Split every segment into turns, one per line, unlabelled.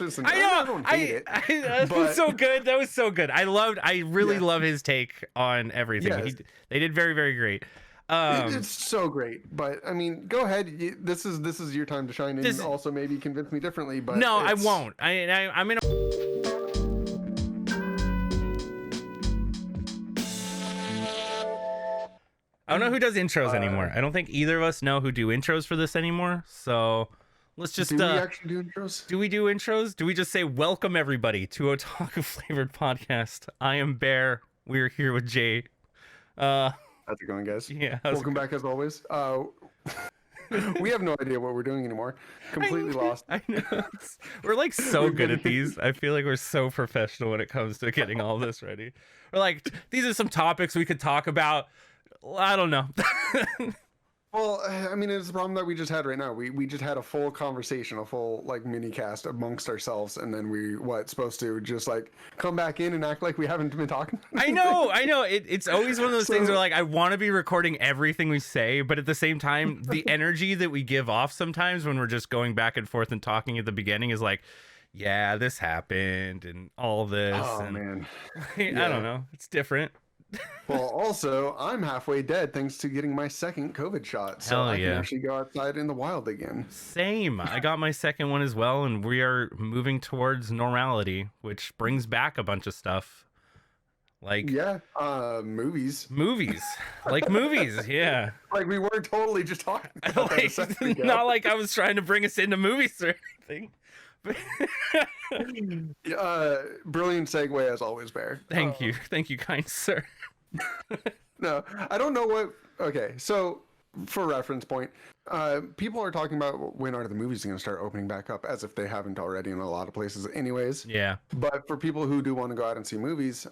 I know. That was so good. That was so good. I really love his take on everything.
Yes.
They did very, very great.
It's so great, but I mean, go ahead. This is your time to shine, and also maybe convince me differently. But
no, I won't. I'm in. I don't know who does intros anymore. I don't think either of us know who do intros for this anymore. So let's just.
Do we actually do intros?
Do we do intros? Do we just say welcome everybody to Otaku Flavored Podcast? I am Bear. We're here with Jay.
How's it going, guys?
Yeah.
Welcome back as always. We have no idea what we're doing anymore. Completely lost.
I know. We're like so good at these. I feel like we're so professional when it comes to getting all this ready. We're like, these are some topics we could talk about. I don't know.
Well, I mean, it's the problem that we just had right now. We just had a full conversation, a full like mini cast amongst ourselves, and then we supposed to just like come back in and act like we haven't been talking.
I know. It's always one of those things where like I want to be recording everything we say, but at the same time, the energy that we give off sometimes when we're just going back and forth and talking at the beginning is like, yeah, this happened and all this.
Oh
and,
man,
I don't know. It's different.
Well, also, I'm halfway dead thanks to getting my second COVID shot, so I can actually go outside in the wild again.
Same. I got my second one as well, and we are moving towards normality, which brings back a bunch of stuff. Like
movies.
Like movies, yeah.
Like we weren't totally just talking about that a second ago.
Not like I was trying to bring us into movies or anything.
Brilliant segue as always, Bear.
Thank you, kind sir.
No, I don't know what. Okay, so for reference point, people are talking about when are the movies going to start opening back up, as if they haven't already in a lot of places, anyways.
Yeah.
But for people who do want to go out and see movies,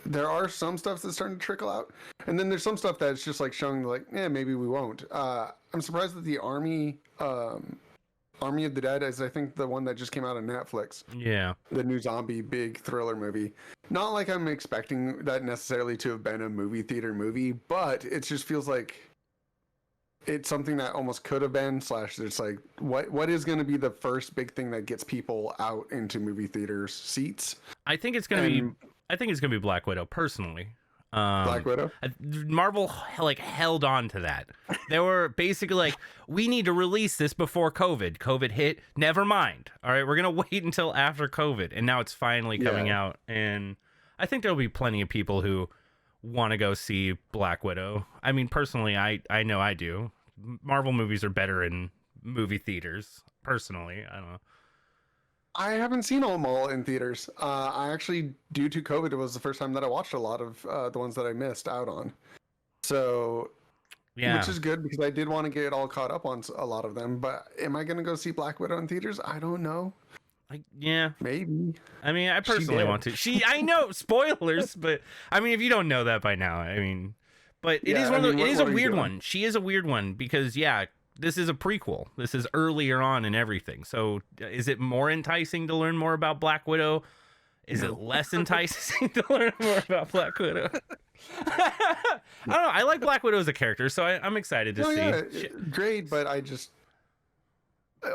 there are some stuff that's starting to trickle out, and then there's some stuff that's just like showing like, maybe we won't. I'm surprised that the Army of the Dead is, I think, the one that just came out on Netflix.
Yeah.
The new zombie big thriller movie. Not like I'm expecting that necessarily to have been a movie theater movie, but it just feels like it's something that almost could have been, / it's like, what is going to be the first big thing that gets people out into movie theaters seats?
I think it's going to be Black Widow, personally.
Black Widow?
Marvel like held on to that. They were basically like, we need to release this before COVID. COVID hit. Never mind. All right, we're gonna wait until after COVID, and now it's finally coming out. And I think there'll be plenty of people who want to go see Black Widow. I mean, personally, I know I do. Marvel movies are better in movie theaters. Personally, I don't know.
I haven't seen them all in theaters. I actually, due to COVID, it was the first time that I watched a lot of the ones that I missed out on. So, which is good because I did want to get all caught up on a lot of them. But am I going to go see Black Widow in theaters? I don't know. Maybe.
I mean, I personally want to. I know spoilers, but I mean, if you don't know that by now, I mean, but it is one of those, it is a weird one. She is a weird one because this is a prequel. This is earlier on in everything. So is it more enticing to learn more about Black Widow? Is it less enticing to learn more about Black Widow? I don't know. I like Black Widow as a character, so I'm excited to see.
Yeah, great, but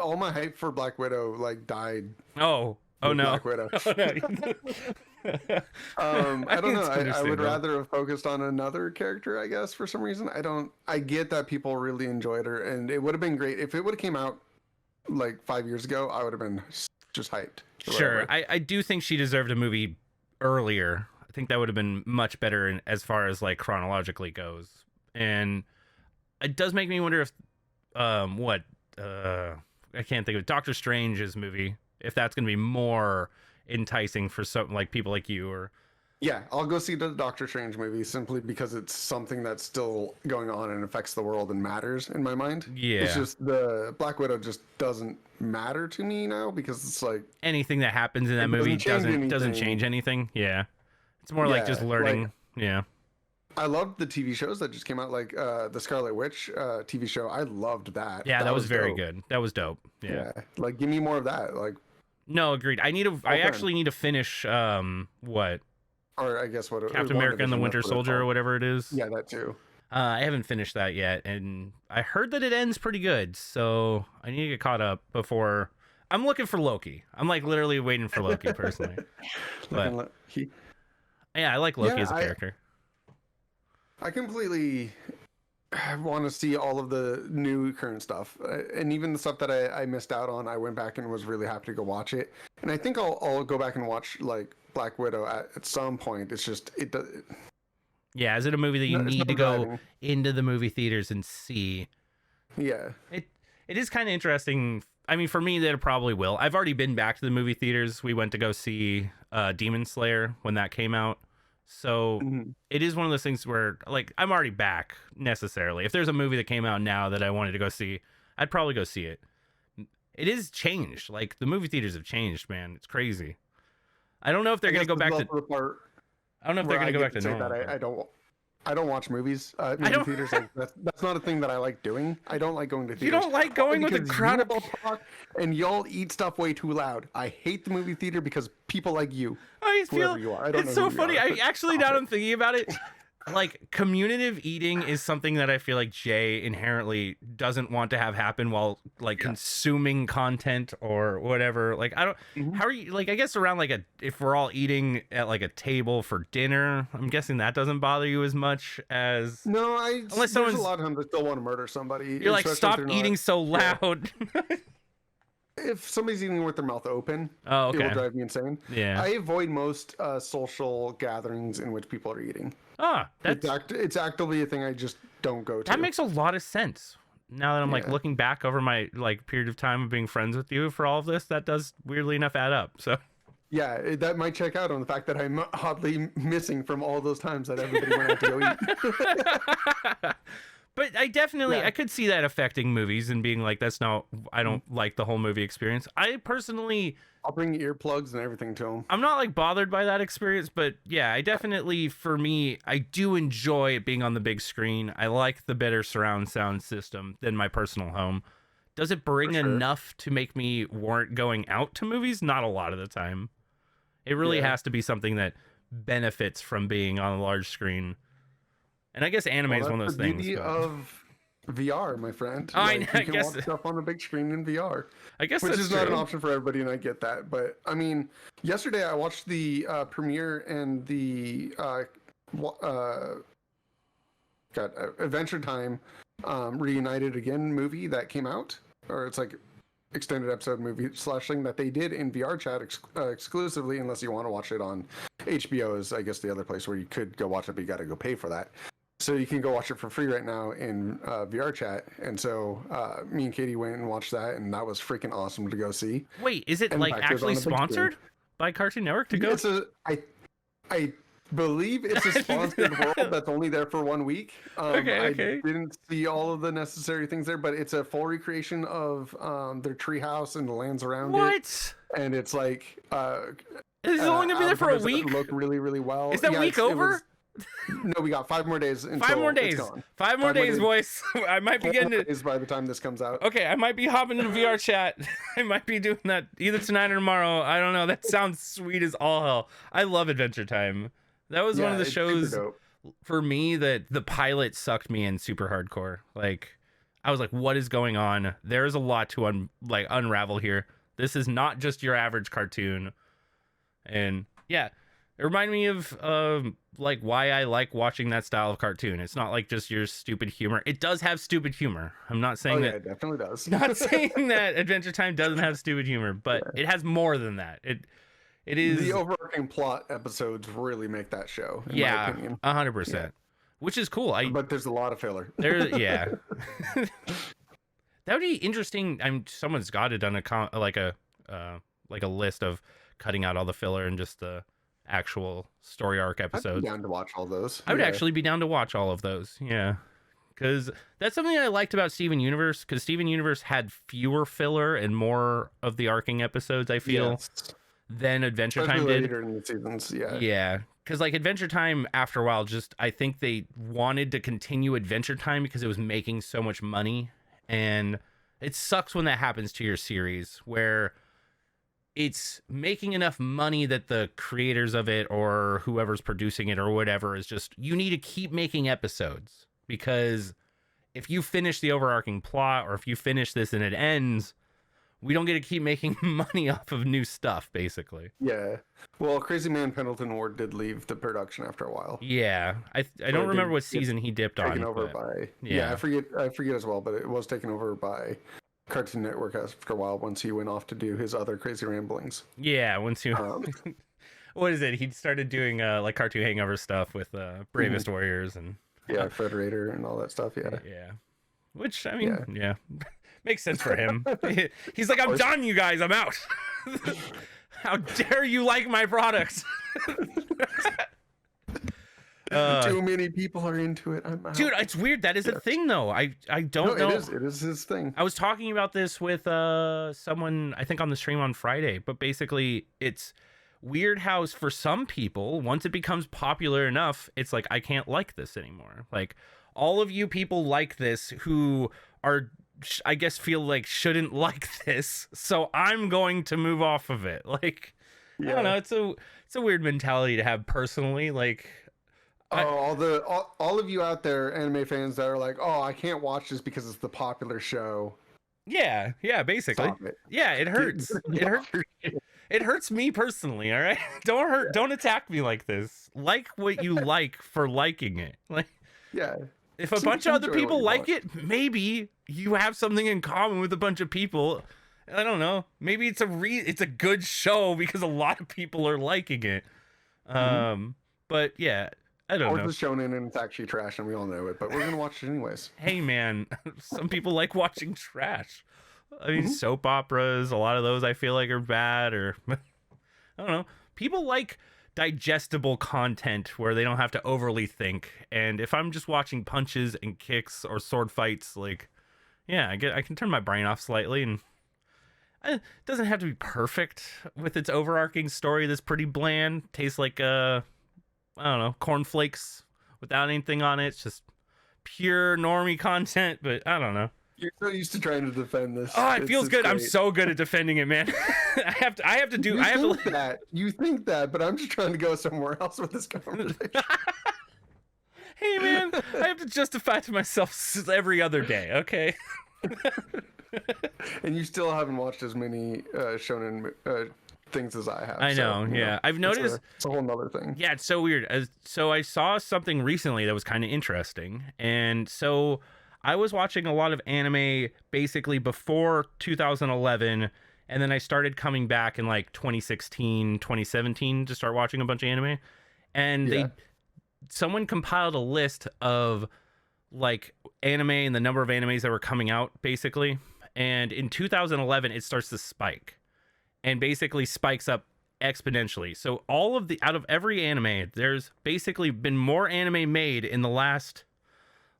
all my hype for Black Widow died.
Oh no.
Black Widow.
Oh, no.
I don't know. I would rather have focused on another character, I guess, for some reason. I get that people really enjoyed her, and it would have been great if it would have came out like 5 years ago. I would have been just hyped.
Sure. I do think she deserved a movie earlier. I think that would have been much better as far as like chronologically goes. And it does make me wonder if I can't think of Doctor Strange's movie, if that's going to be more enticing for some like people like you. Or
I'll go see the Doctor Strange movie simply because it's something that's still going on and affects the world and matters in my mind. It's just the Black Widow just doesn't matter to me now because it's like
anything that happens in that movie doesn't change anything. It's more like just learning.
I loved the TV shows that just came out, like the Scarlet Witch TV show. I loved that.
That was very good. That was dope.
Like give me more of that. Like
no, agreed. I actually need to finish what?
Or I guess what
Captain America and the Winter Soldier or whatever it is.
Yeah, that too.
I haven't finished that yet, and I heard that it ends pretty good, so I need to get caught up before I'm looking for Loki. I'm like literally waiting for Loki personally. But yeah, I like Loki as a character.
I completely want to see all of the new current stuff, and even the stuff that I missed out on. I went back and was really happy to go watch it, and I think I'll go back and watch like Black Widow at some point. It's just it does.
Yeah, is it a movie that you need to go into the movie theaters and see?
Yeah,
it is kind of interesting. I mean, for me, that it probably will. I've already been back to the movie theaters. We went to go see Demon Slayer when that came out. So it is one of those things where, like, I'm already back necessarily. If there's a movie that came out now that I wanted to go see, I'd probably go see it. It is changed. Like, the movie theaters have changed, man. It's crazy. I don't know if they're going to go back to... I don't know if they're going to go back to normal.
I don't watch movies movie theaters. Like, that's not a thing that I like doing. I don't like going to theaters.
You don't like going with a crowd of
people, and y'all eat stuff way too loud. I hate the movie theater because people like you.
I feel you are. It's so funny. I actually, now I'm thinking about it, like, communicative eating is something that I feel like Jay inherently doesn't want to have happen while like consuming content or whatever. Like, I don't, how are you, like, I guess around like if we're all eating at like a table for dinner, I'm guessing that doesn't bother you as much as.
No, unless there's a lot of times I still want to murder somebody.
You're like, stop eating so loud.
If somebody's eating with their mouth open, it will drive me insane.
Yeah,
I avoid most social gatherings in which people are eating. It's actively a thing I just don't go to.
That makes a lot of sense. Now that I'm like looking back over my like period of time of being friends with you for all of this, that does weirdly enough add up. So
yeah, that might check out on the fact that I'm oddly missing from all those times that everybody went out to go eat.
But I definitely, I could see that affecting movies and being like, that's not, I don't like the whole movie experience. I personally...
I'll bring earplugs and everything to them.
I'm not like bothered by that experience, but yeah, I definitely, for me, I do enjoy it being on the big screen. I like the better surround sound system than my personal home. Does it bring enough to make me warrant going out to movies? Not a lot of the time. It really has to be something that benefits from being on a large screen. And I guess anime is one of those things.
The beauty of VR, my friend.
I
can watch stuff on the big screen in VR.
I guess
which
that's
is not an option for everybody, and I get that. But I mean, yesterday I watched the premiere and the Adventure Time Reunited Again movie that came out, or it's like extended episode movie / thing that they did in VR chat exclusively, unless you want to watch it on HBO is I guess the other place where you could go watch it, but you got to go pay for that. So you can go watch it for free right now in VR chat. And so me and Katie went and watched that, and that was freaking awesome to go see.
Wait, is it like actually sponsored by Cartoon Network to go?
I believe it's a sponsored world that's only there for 1 week. I didn't see all of the necessary things there, but it's a full recreation of their treehouse and the lands around it.
What?
And it's like...
is it only going to be there for a week?
Look really, really well.
Is that week over?
No, we got 5 more days.
5 more days. 5 more days, boys. I might be getting it
by the time this comes out.
Okay, I might be hopping into VR chat. I might be doing that either tonight or tomorrow. I don't know. That sounds sweet as all hell. I love Adventure Time. That was one of the shows for me that the pilot sucked me in super hardcore. Like, I was like, what is going on? There's a lot to unravel here. This is not just your average cartoon. And yeah, it reminded me of like why I like watching that style of cartoon. It's not like just your stupid humor. It does have stupid humor. I'm not saying that.
It definitely does.
Not saying that Adventure Time doesn't have stupid humor, but it has more than that. It is
the overarching plot episodes really make that show. In my opinion.
100%, which is cool.
But there's a lot of filler.
That would be interesting. Someone's got to done a list of cutting out all the filler and just the actual story arc episodes.
I'd be down to watch all those.
I would actually be down to watch all of those. Yeah. Because that's something I liked about Steven Universe, because Steven Universe had fewer filler and more of the arcing episodes, I feel, than Adventure Time did.
Later in the seasons,
Yeah. Because like Adventure Time, after a while, I think they wanted to continue Adventure Time because it was making so much money. And it sucks when that happens to your series, where it's making enough money that the creators of it or whoever's producing it or whatever is just, you need to keep making episodes, because if you finish the overarching plot or if you finish this and it ends, we don't get to keep making money off of new stuff, basically.
Yeah. Well, Crazy Man Pendleton Ward did leave the production after a while.
Yeah. I don't remember what season he dipped on.
Taken over by I forget as well, but it was taken over by Cartoon Network after a while once he went off to do his other crazy ramblings.
Yeah, once he what is it? He started doing like Cartoon Hangover stuff with Bravest Warriors and
Federator and all that stuff.
Yeah. Which, I mean, yeah. Makes sense for him. He's like, I'm done, you guys. I'm out. How dare you like my products?
Too many people are into it. I'm out.
Dude, it's weird. That is a thing, though. I don't know.
It is his thing.
I was talking about this with someone, I think on the stream on Friday, but basically it's weird how for some people, once it becomes popular enough, it's like, I can't like this anymore. Like, all of you people like this who are, I guess, feel like shouldn't like this, so I'm going to move off of it. Like, I don't know. It's a weird mentality to have personally. Like,
all of you out there, anime fans that are like, oh, I can't watch this because it's the popular show.
Yeah, basically. Yeah, it hurts. It hurts me personally. All right, don't attack me like this. Like what you like for liking it. Like, if a bunch of other people like it, maybe you have something in common with a bunch of people. I don't know. Maybe it's a good show because a lot of people are liking it. But yeah, I don't know.
Or it's shonen and it's actually trash and we all know it, but we're gonna watch it anyways.
Hey man, some people like watching trash. I mean, soap operas, a lot of those I feel like are bad, or I don't know. People like digestible content where they don't have to overly think. And if I'm just watching punches and kicks or sword fights, like, yeah, I can turn my brain off slightly, and it doesn't have to be perfect with its overarching story that's pretty bland. Tastes like I don't know, cornflakes without anything on it. It's just pure normie content, but I don't know.
You're so used to trying to defend this.
Oh, it feels good. Great. I'm so good at defending it, man. I have to do.
You think that, but I'm just trying to go somewhere else with this conversation.
Hey, man, I have to justify to myself every other day. Okay.
And you still haven't watched as many shonen things as I have.
I know. Yeah, I've noticed.
It's a whole nother thing.
Yeah, it's so weird. So I saw something recently that was kind of interesting, and so I was watching a lot of anime basically before 2011, and then I started coming back in like 2016, 2017 to start watching a bunch of anime. And someone compiled a list of like anime and the number of animes that were coming out basically. And in 2011, it starts to spike and basically spikes up exponentially. So out of every anime, there's basically been more anime made in the last,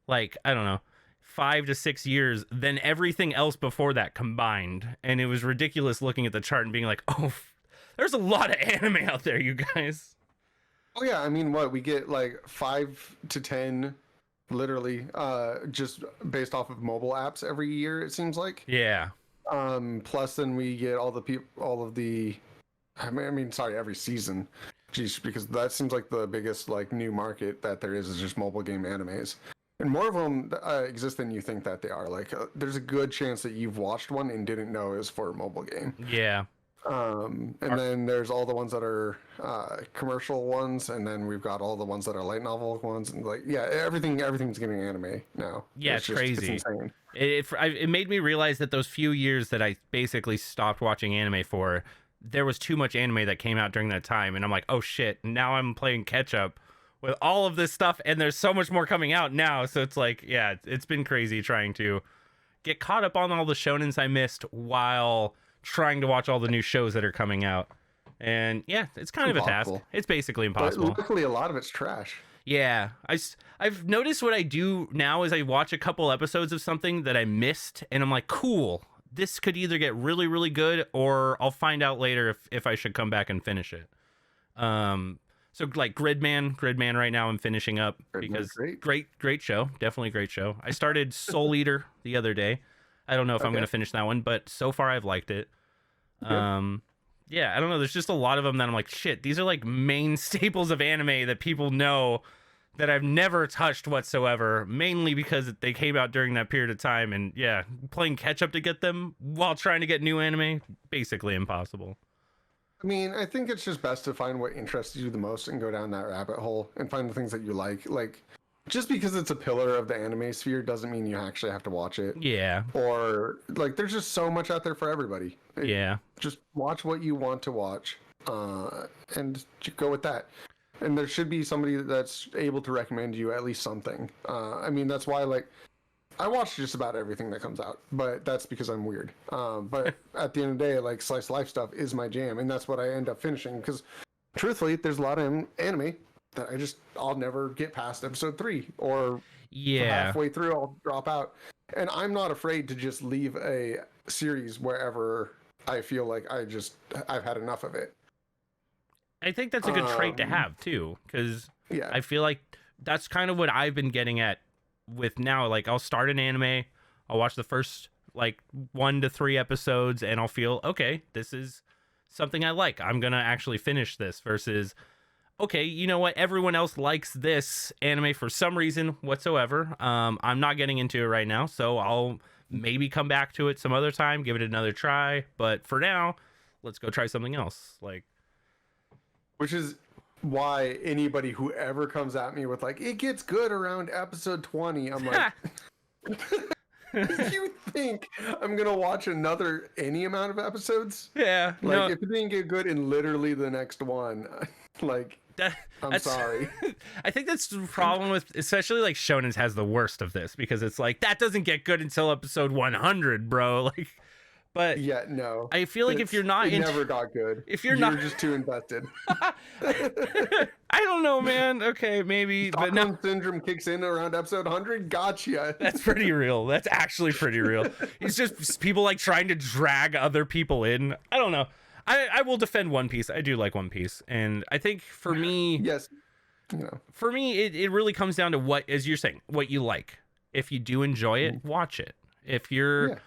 like, I don't know, 5 to 6 years than everything else before that combined. And it was ridiculous looking at the chart and being like, oh, there's a lot of anime out there, you guys.
Oh yeah, I mean, we get like 5 to 10 literally just based off of mobile apps every year, it seems like.
Yeah.
Plus then we get every season. Jeez, because that seems like the biggest like new market that there is just mobile game animes. And more of them exist than you think that they are. Like, there's a good chance that you've watched one and didn't know it was for a mobile game.
Yeah.
Then there's all the ones that are commercial ones, and then we've got all the ones that are light novel ones, and like, yeah, everything's getting anime now.
Yeah, it's crazy. It's insane. It made me realize that those few years that I basically stopped watching anime for, there was too much anime that came out during that time, and I'm like, oh shit, now I'm playing catch up with all of this stuff, and there's so much more coming out now. So it's like, yeah, it's been crazy trying to get caught up on all the shonens I missed while trying to watch all the new shows that are coming out. And yeah, it's kind of a task. It's basically impossible.
But luckily, a lot of it's trash.
Yeah, I've noticed what I do now is I watch a couple episodes of something that I missed, and I'm like, cool, this could either get really, really good, or I'll find out later if I should come back and finish it. So like Gridman right now I'm finishing up because great show, definitely great show. I started Soul Eater the other day. I don't know if I'm going to finish that one, but so far I've liked it. Yeah, I don't know. There's just a lot of them that I'm like, shit, these are like main staples of anime that people know that I've never touched whatsoever, mainly because they came out during that period of time, and yeah, playing catch up to get them while trying to get new anime, basically impossible.
I mean, I think it's just best to find what interests you the most and go down that rabbit hole and find the things that you like. Like, just because it's a pillar of the anime sphere doesn't mean you actually have to watch it.
Yeah.
Or, like, there's just so much out there for everybody.
Yeah.
Just watch what you want to watch, and go with that. And there should be somebody that's able to recommend you at least something. I mean, that's why, like, I watch just about everything that comes out, but that's because I'm weird. But at the end of the day, like, slice of life stuff is my jam, and that's what I end up finishing. Because, truthfully, there's a lot of anime that I'll never get past episode 3, or halfway through I'll drop out. And I'm not afraid to just leave a series wherever I feel like I've had enough of it.
I think that's a good trait to have too, because I feel like that's kind of what I've been getting at with now. Like, I'll start an anime, I'll watch the first like 1 to 3 episodes, and I'll feel, okay, this is something I like. I'm gonna actually finish this. Versus, okay, you know what? Everyone else likes this anime for some reason whatsoever. I'm not getting into it right now, so I'll maybe come back to it some other time, give it another try. But for now, let's go try something else. Like.
Which is why anybody who ever comes at me with like, it gets good around episode 20, I'm like, you think I'm gonna watch any amount of episodes?
Yeah.
Like, if it didn't get good in literally the next one, like, I'm sorry.
I think that's the problem with, especially like Shonen's has the worst of this, because it's like, that doesn't get good until episode 100, bro. Like. But
yeah, no.
I feel like if you're not
it never got good.
If you're not
just too invested.
I don't know, man. Okay, maybe. But no,
syndrome kicks in around episode 100. Gotcha.
That's pretty real. That's actually pretty real. It's just people like trying to drag other people in. I don't know. I will defend One Piece. I do like One Piece, and I think for me,
yes,
for me, it really comes down to what, as you're saying, what you like. If you do enjoy it, watch it. If you're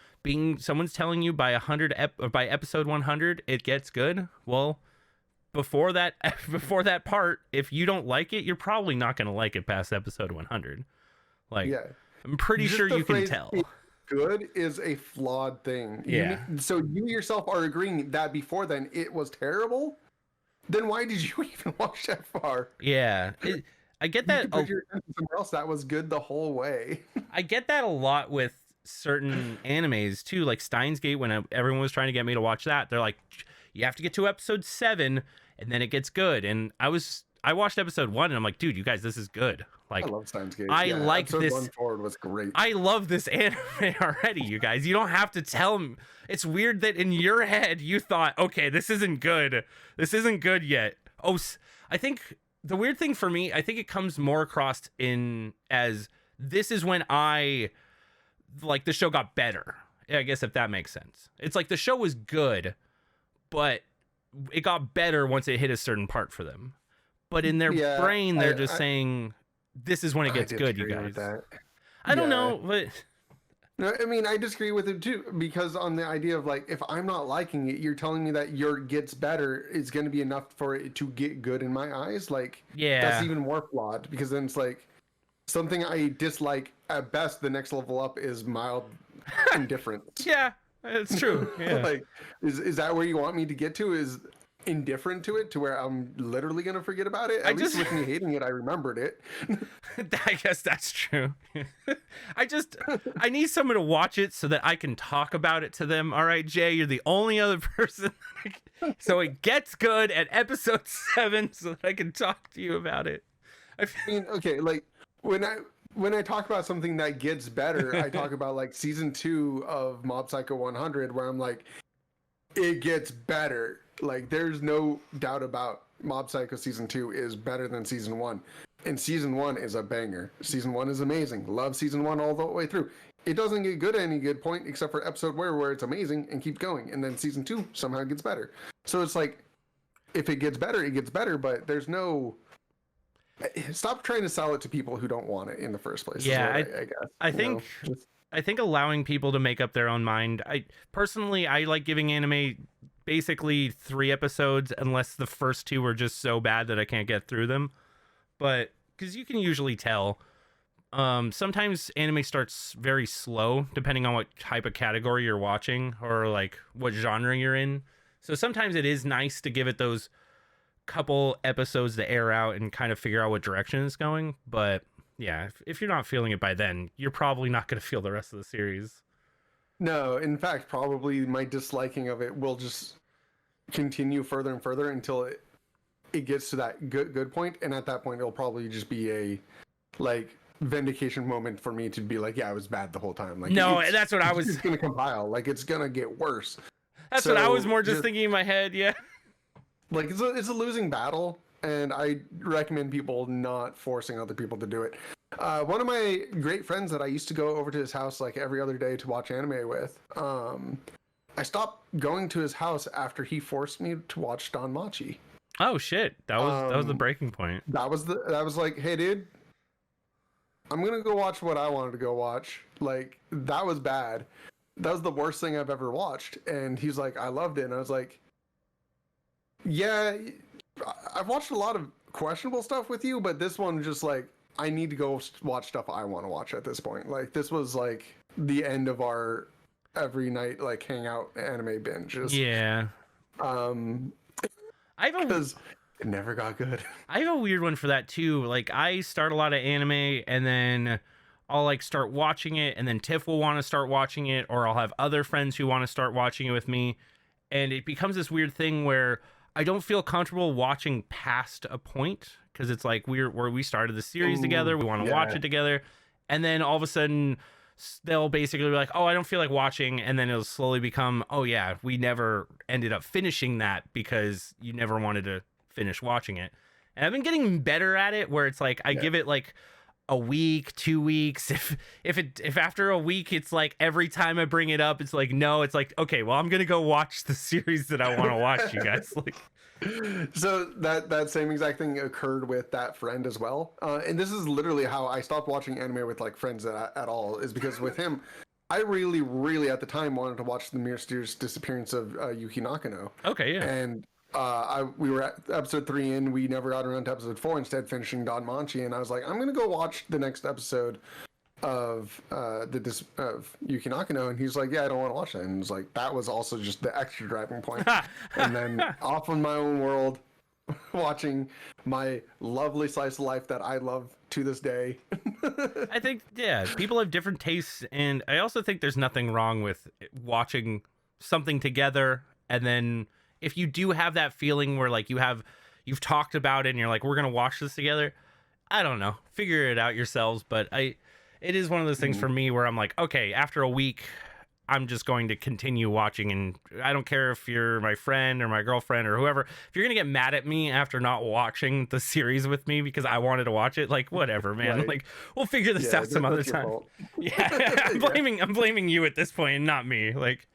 someone's telling you by by episode 100 it gets good, well, before that part, if you don't like it, you're probably not going to like it past episode 100. Like, I'm pretty sure you can tell.
Good is a flawed thing. So you yourself are agreeing that before then it was terrible? Then why did you even watch that far?
Yeah. I get that.
You could put your attention somewhere else that was good the whole way.
I get that a lot with certain animes too, like Steins Gate. When everyone was trying to get me to watch that, they're like, you have to get to episode 7 and then it gets good. And I watched episode 1 and I'm like, dude, you guys, this is good. Like,
I love Steins Gate.
I like
episode
this.
1 forward was great.
I love this anime already, you guys. You don't have to tell me. It's weird that in your head you thought, okay, this isn't good. This isn't good yet. Oh, I think the weird thing for me, I think it comes more across in as this is when like the show got better. I guess, if that makes sense. It's like the show was good, but it got better once it hit a certain part for them. But in their brain, they're just saying, this is when it gets good, you guys. I don't know, but...
No, I mean, I disagree with it too, because on the idea of like, if I'm not liking it, you're telling me that your gets better is going to be enough for it to get good in my eyes. Like, that's even more flawed, because then it's like, something I dislike at best, the next level up is mild indifference.
Yeah, it's true. Yeah.
Like, is that where you want me to get to? Is indifferent to it, to where I'm literally gonna forget about it? At least with me hating it, I remembered it.
I guess that's true. I need someone to watch it so that I can talk about it to them. All right, Jay, you're the only other person. So it gets good at episode 7 so that I can talk to you about it.
I mean, okay, like, when I talk about something that gets better, I talk about like season 2 of Mob Psycho 100, where I'm like, it gets better. Like, there's no doubt about Mob Psycho season 2 is better than season 1. And season 1 is a banger. Season 1 is amazing. Love season 1 all the way through. It doesn't get good at any good point except for episode where it's amazing and keeps going. And then season 2 somehow gets better. So it's like, if it gets better, it gets better, but there's no... Stop trying to sell it to people who don't want it in the first place.
Yeah,
I guess.
I think allowing people to make up their own mind. I like giving anime basically 3 episodes, unless the first 2 are just so bad that I can't get through them. But because you can usually tell. Sometimes anime starts very slow depending on what type of category you're watching or like what genre you're in. So sometimes it is nice to give it those couple episodes to air out and kind of figure out what direction it's going. But yeah, if you're not feeling it by then, you're probably not going to feel the rest of the series.
No, in fact, probably my disliking of it will just continue further and further until it gets to that good point, and at that point it'll probably just be a like vindication moment for me to be like, yeah, it was bad the whole time. Like,
no, that's what I was.
It's gonna compile. Like, it's gonna get worse.
That's what I was more just thinking in my head. Yeah.
Like, it's a losing battle, and I recommend people not forcing other people to do it. One of my great friends that I used to go over to his house like every other day to watch anime with, I stopped going to his house after he forced me to watch Danmachi.
Oh shit, that was the breaking point.
That was like, hey dude, I'm gonna go watch what I wanted to go watch. Like, that was bad. That was the worst thing I've ever watched. And he's like, I loved it. And I was like, yeah, I've watched a lot of questionable stuff with you, but this one just like, I need to go watch stuff I want to watch at this point. Like, this was like the end of our every night like hangout anime binges.
Yeah.
Because it never got good.
I have a weird one for that too. Like, I start a lot of anime and then I'll like start watching it, and then Tiff will want to start watching it, or I'll have other friends who want to start watching it with me, and it becomes this weird thing where I don't feel comfortable watching past a point because it's like we started the series together, we want to watch it together, and then all of a sudden they'll basically be like, oh, I don't feel like watching, and then it'll slowly become, oh yeah, we never ended up finishing that because you never wanted to finish watching it. And I've been getting better at it where it's like I give it like a week, 2 weeks. If after a week it's like every time I bring it up it's like no, it's like, okay, well, I'm gonna go watch the series that I want to watch, you guys. Like,
so that same exact thing occurred with that friend as well, and this is literally how I stopped watching anime with like friends at all, is because with him I really at the time wanted to watch the mysterious disappearance of Yuki Nakano.
Okay, yeah.
And we were at episode 3 and we never got around to episode 4, instead finishing Danmachi, and I was like, I'm gonna go watch the next episode of of Yuki Nakano, and he's like, yeah, I don't want to watch that, and it was like, that was also just the extra driving point. And then off in my own world watching my lovely slice of life that I love to this day.
I think, yeah, people have different tastes, and I also think there's nothing wrong with watching something together, and then if you do have that feeling where like you've talked about it and you're like, we're gonna watch this together, I don't know, figure it out yourselves. But it is one of those things for me where I'm like, okay, after a week I'm just going to continue watching, and I don't care if you're my friend or my girlfriend or whoever, if you're gonna get mad at me after not watching the series with me because I wanted to watch it, like, whatever, man. Right. Like, we'll figure this out some other time. Yeah. I'm blaming you at this point and not me. Like,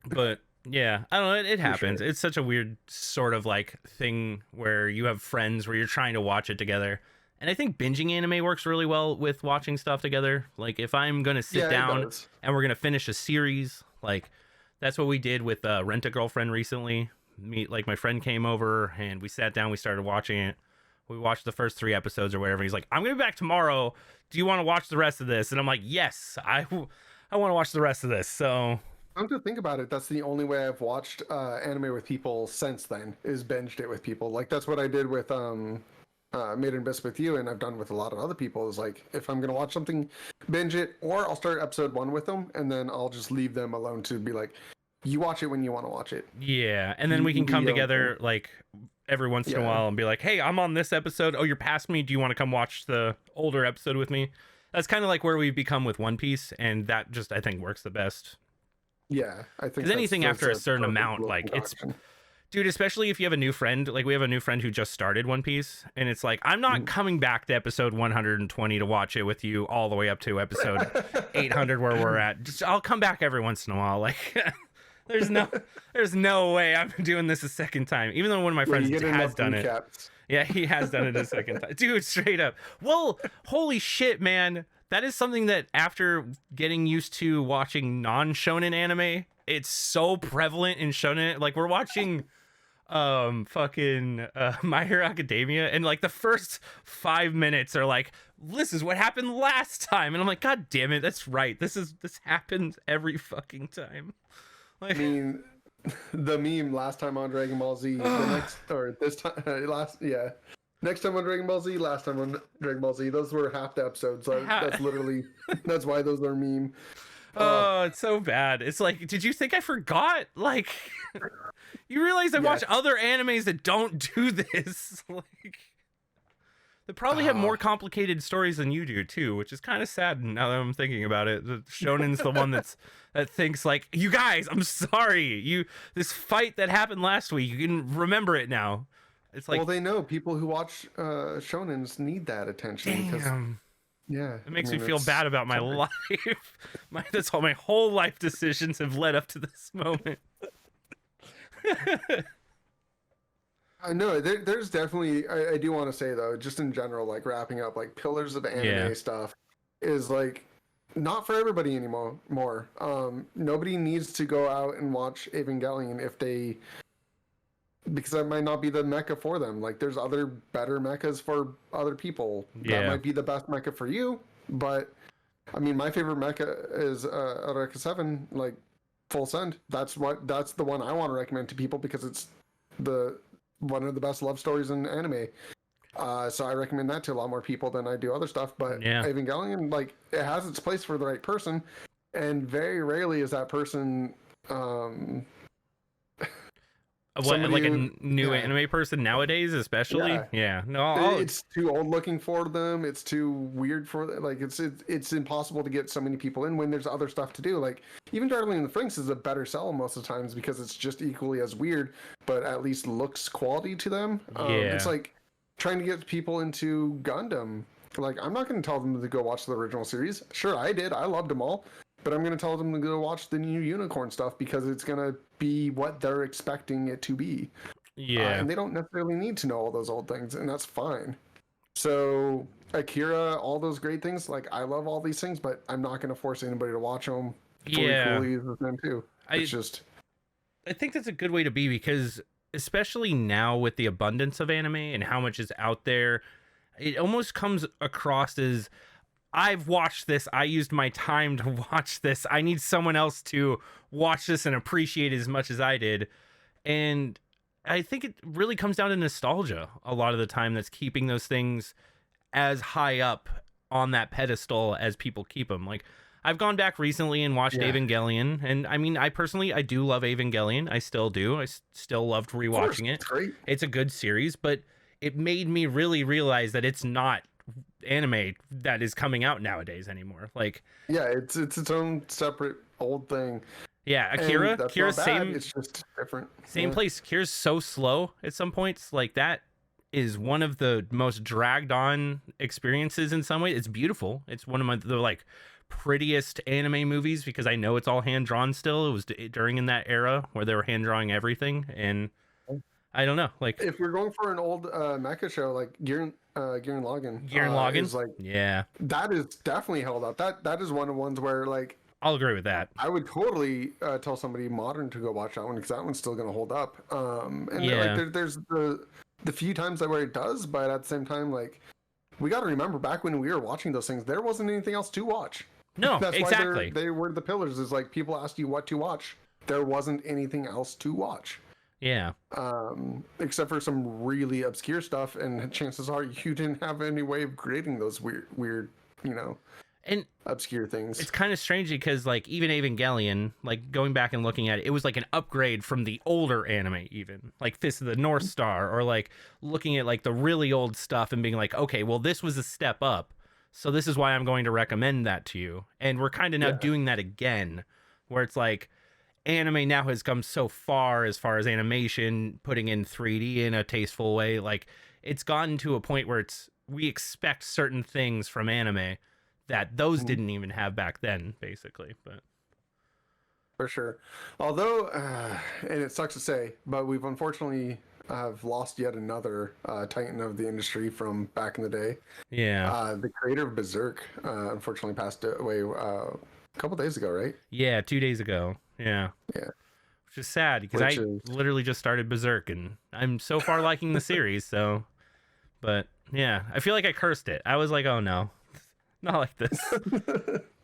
but yeah, I don't know, it happens. Sure. It's such a weird sort of like thing where you have friends where you're trying to watch it together. And I think binging anime works really well with watching stuff together. Like, if I'm going to sit down and we're going to finish a series, like that's what we did with Rent a Girlfriend recently. Like, my friend came over and we sat down, we started watching it. We watched the first 3 episodes or whatever. He's like, I'm going to be back tomorrow. Do you want to watch the rest of this? And I'm like, yes, I want to watch the rest of this. So
come to think about it, that's the only way I've watched anime with people since then, is binged it with people. Like, that's what I did with Made in Abyss with you, and I've done with a lot of other people, is like, if I'm going to watch something, binge it, or I'll start episode 1 with them, and then I'll just leave them alone to be like, you watch it when you want to watch it.
Yeah, and then we can come together like every once in a while and be like, hey, I'm on this episode. Oh, you're past me. Do you want to come watch the older episode with me? That's kind of like where we've become with One Piece, and that just, I think, works the best.
Yeah, I think
because anything after a certain amount, like, it's, dude, especially if you have a new friend, like we have a new friend who just started One Piece, and it's like, I'm not coming back to episode 120 to watch it with you all the way up to episode 800 where we're at. Just, I'll come back every once in a while. Like, there's no way I'm doing this a second time, even though one of my friends has done it. Yeah, he has done it a second time. Dude, straight up. Well, holy shit, man. That is something that after getting used to watching non-shonen anime, it's so prevalent in shonen. Like, we're watching fucking My Hero Academia, and like the first 5 minutes are like, this is what happened last time, and I'm like, god damn it, that's right, this happens every fucking time. Like,
I mean, the meme last time on Dragon Ball Z, the next or this time next time on Dragon Ball Z, last time on Dragon Ball Z, those were half the episodes. That's literally that's why those are meme.
Oh, it's so bad. It's like, did you think I forgot? Like, you realize I watch other animes that don't do this. Like, they probably have more complicated stories than you do too, which is kind of sad now that I'm thinking about it. The Shonen's the one that thinks like, you guys, I'm sorry. This fight that happened last week, you can remember it now. It's like,
well, they know people who watch shonens need that attention.
Damn.
Yeah,
it makes me feel bad about my life. That's all my whole life decisions have led up to this moment.
I know there's definitely. I do want to say though, just in general, like wrapping up, like pillars of anime stuff is like not for everybody anymore. Nobody needs to go out and watch Evangelion because that might not be the mecha for them. Like there's other better mechas for other people. That might be the best mecha for you, but I mean my favorite mecha is Eureka 7, like Full Send. That's the one I want to recommend to people because it's one of the best love stories in anime. So I recommend that to a lot more people than I do other stuff. But Evangelion, like it has its place for the right person, and very rarely is that person
like a new anime person nowadays, especially. No,
it's too old looking for them. It's too weird for like it's impossible to get so many people in when there's other stuff to do. Like even Darling in the Franxx is a better sell most of the times because it's just equally as weird, but at least looks quality to them. It's like trying to get people into Gundam. Like I'm not going to tell them to go watch the original series. Sure, I did. I loved them all. But I'm going to tell them to go watch the new Unicorn stuff because it's going to be what they're expecting it to be. And they don't necessarily need to know all those old things, and that's fine. So Akira, all those great things, like I love all these things, but I'm not going to force anybody to watch them. Fully with them too.
I think that's a good way to be because especially now with the abundance of anime and how much is out there, it almost comes across as I've watched this. I used my time to watch this. I need someone else to watch this and appreciate it as much as I did. And I think it really comes down to nostalgia a lot of the time that's keeping those things as high up on that pedestal as people keep them. Like I've gone back recently and watched Evangelion. And I mean, I do love Evangelion. I still do. I still loved rewatching it.
Great.
It's a good series, but it made me really realize that it's not anime that is coming out nowadays anymore. Like
it's its own separate old thing.
Akira's same.
It's just different.
Same place. Akira's so slow at some points. Like that is one of the most dragged on experiences in some way. It's beautiful. It's one of the like prettiest anime movies because I know it's all hand drawn still. It was during in that era where they were hand drawing everything, and I don't know. Like
if we're going for an old mecha show like Gurren Lagann.
Gurren Lagann
is like that is definitely held up. That is one of the ones where like
I'll agree with that.
I would totally tell somebody modern to go watch that one because that one's still going to hold up. Like there's the few times that where it does, but at the same time, like we got to remember back when we were watching those things, there wasn't anything else to watch.
No,
that's
exactly.
Why they were the pillars. Is like people asked you what to watch. There wasn't anything else to watch.
Yeah.
Except for some really obscure stuff, and chances are you didn't have any way of creating those weird,
and
obscure things.
It's kind of strange because like even Evangelion, like going back and looking at it, it was like an upgrade from the older anime, even like Fist of the North Star, or like looking at like the really old stuff and being like, okay, well this was a step up, so this is why I'm going to recommend that to you. And we're kind of now doing that again, where it's like anime now has come so far as animation, putting in 3D in a tasteful way. Like it's gotten to a point where we expect certain things from anime that those didn't even have back then, basically. But
for sure, although and it sucks to say, but we've unfortunately have lost yet another titan of the industry from back in the day. The creator of Berserk unfortunately passed away a couple days ago, right?
2 days ago. Yeah. which is sad because literally just started Berserk and I'm so far liking the series. So, but yeah, I feel like I cursed it. I was like, oh no, not like this.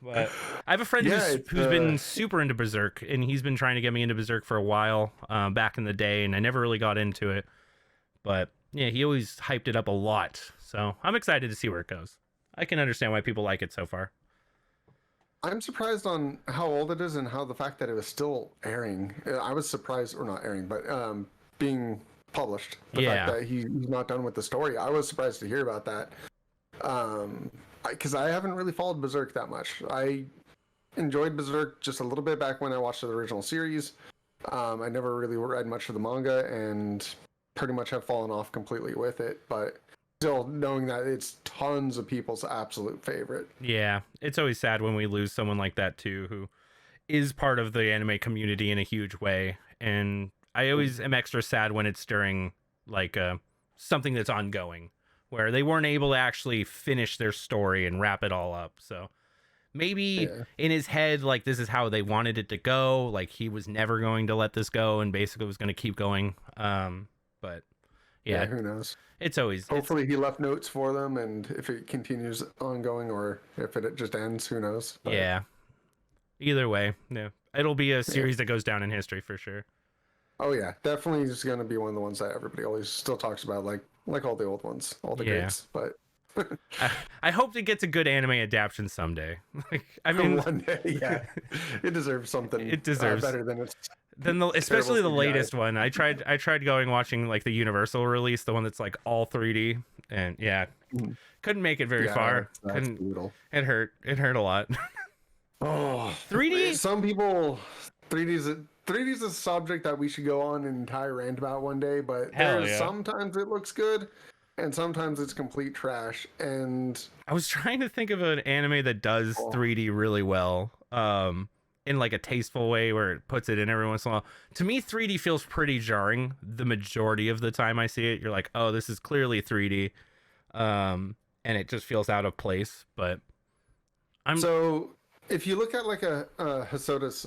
But I have a friend who's been super into Berserk, and he's been trying to get me into Berserk for a while back in the day, and I never really got into it. But yeah, he always hyped it up a lot. So I'm excited to see where it goes. I can understand why people like it so far.
I'm surprised on how old it is and how the fact that it was still airing. I was surprised, or not airing, but being published. The fact that he's not done with the story. I was surprised to hear about that. Because I haven't really followed Berserk that much. I enjoyed Berserk just a little bit back when I watched the original series. I never really read much of the manga and pretty much have fallen off completely with it. But still, knowing that it's tons of people's absolute favorite.
Yeah, it's always sad when we lose someone like that too, who is part of the anime community in a huge way. And I always am extra sad when it's during like something that's ongoing, where they weren't able to actually finish their story and wrap it all up. So maybe in his head, like, this is how they wanted it to go. Like, he was never going to let this go and basically was going to keep going. But yeah,
who knows?
It's always...
Hopefully he left notes for them, and if it continues ongoing or if it just ends, who knows? But...
yeah. Either way, yeah. It'll be a series that goes down in history for sure.
Oh yeah, definitely is going to be one of the ones that everybody always still talks about, like all the old ones, all the greats. But
I hope it gets a good anime adaptation someday. Like, I mean,
one day, yeah, it deserves something.
It deserves
better than it's.
Especially the latest one. I tried watching like the Universal release, the one that's like all 3D, and couldn't make it very far.
That's brutal.
It hurt a lot.
Oh,
3D.
Some people 3D is a subject that we should go on an entire rant about one day, but sometimes it looks good and sometimes it's complete trash. And
I was trying to think of an anime that does 3D really well, in like a tasteful way where it puts it in every once in a while. To me, 3D feels pretty jarring the majority of the time I see it. You're like, oh, this is clearly 3D, and it just feels out of place. But
so if you look at like a Hosoda's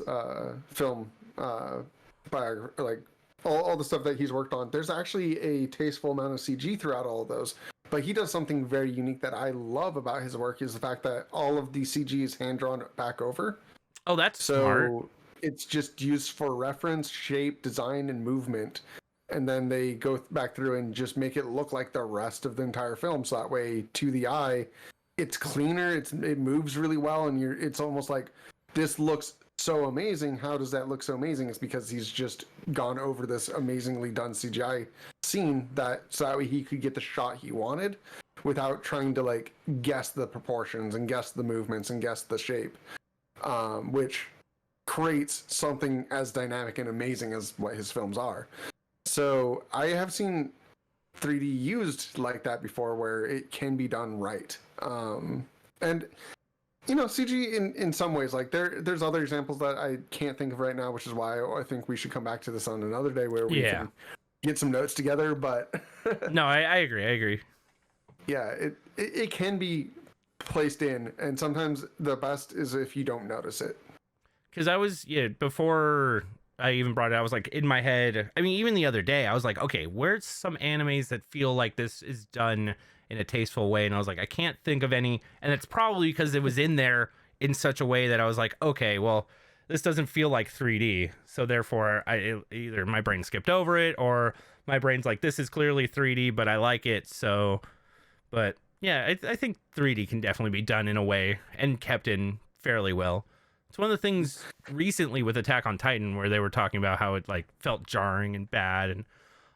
film, by like all the stuff that he's worked on, there's actually a tasteful amount of CG throughout all of those. But he does something very unique that I love about his work, is the fact that all of the CG is hand drawn back over.
Oh, that's smart.
It's just used for reference, shape, design, and movement. And then they go back through and just make it look like the rest of the entire film. So that way, to the eye, it's cleaner, it moves really well, and it's almost like, this looks so amazing. How does that look so amazing? It's because he's just gone over this amazingly done CGI scene so that way he could get the shot he wanted without trying to like guess the proportions and guess the movements and guess the shape, which creates something as dynamic and amazing as what his films are. So I have seen 3D used like that before, where it can be done right. And you know, CG in some ways, like there's other examples that I can't think of right now, which is why I think we should come back to this on another day where we can get some notes together. But
no, I agree.
Yeah, it can be placed in, and sometimes the best is if you don't notice it.
Because I was, before I even brought it, I was like, in my head, I mean, even the other day, I was like, okay, where's some animes that feel like this is done in a tasteful way? And I was like, I can't think of any. And it's probably because it was in there in such a way that I was like, okay, well, this doesn't feel like 3D. So therefore, either my brain skipped over it, or my brain's like, this is clearly 3D, but I like it. So, but yeah, I think 3D can definitely be done in a way and kept in fairly well. It's one of the things recently with Attack on Titan where they were talking about how it like felt jarring and bad and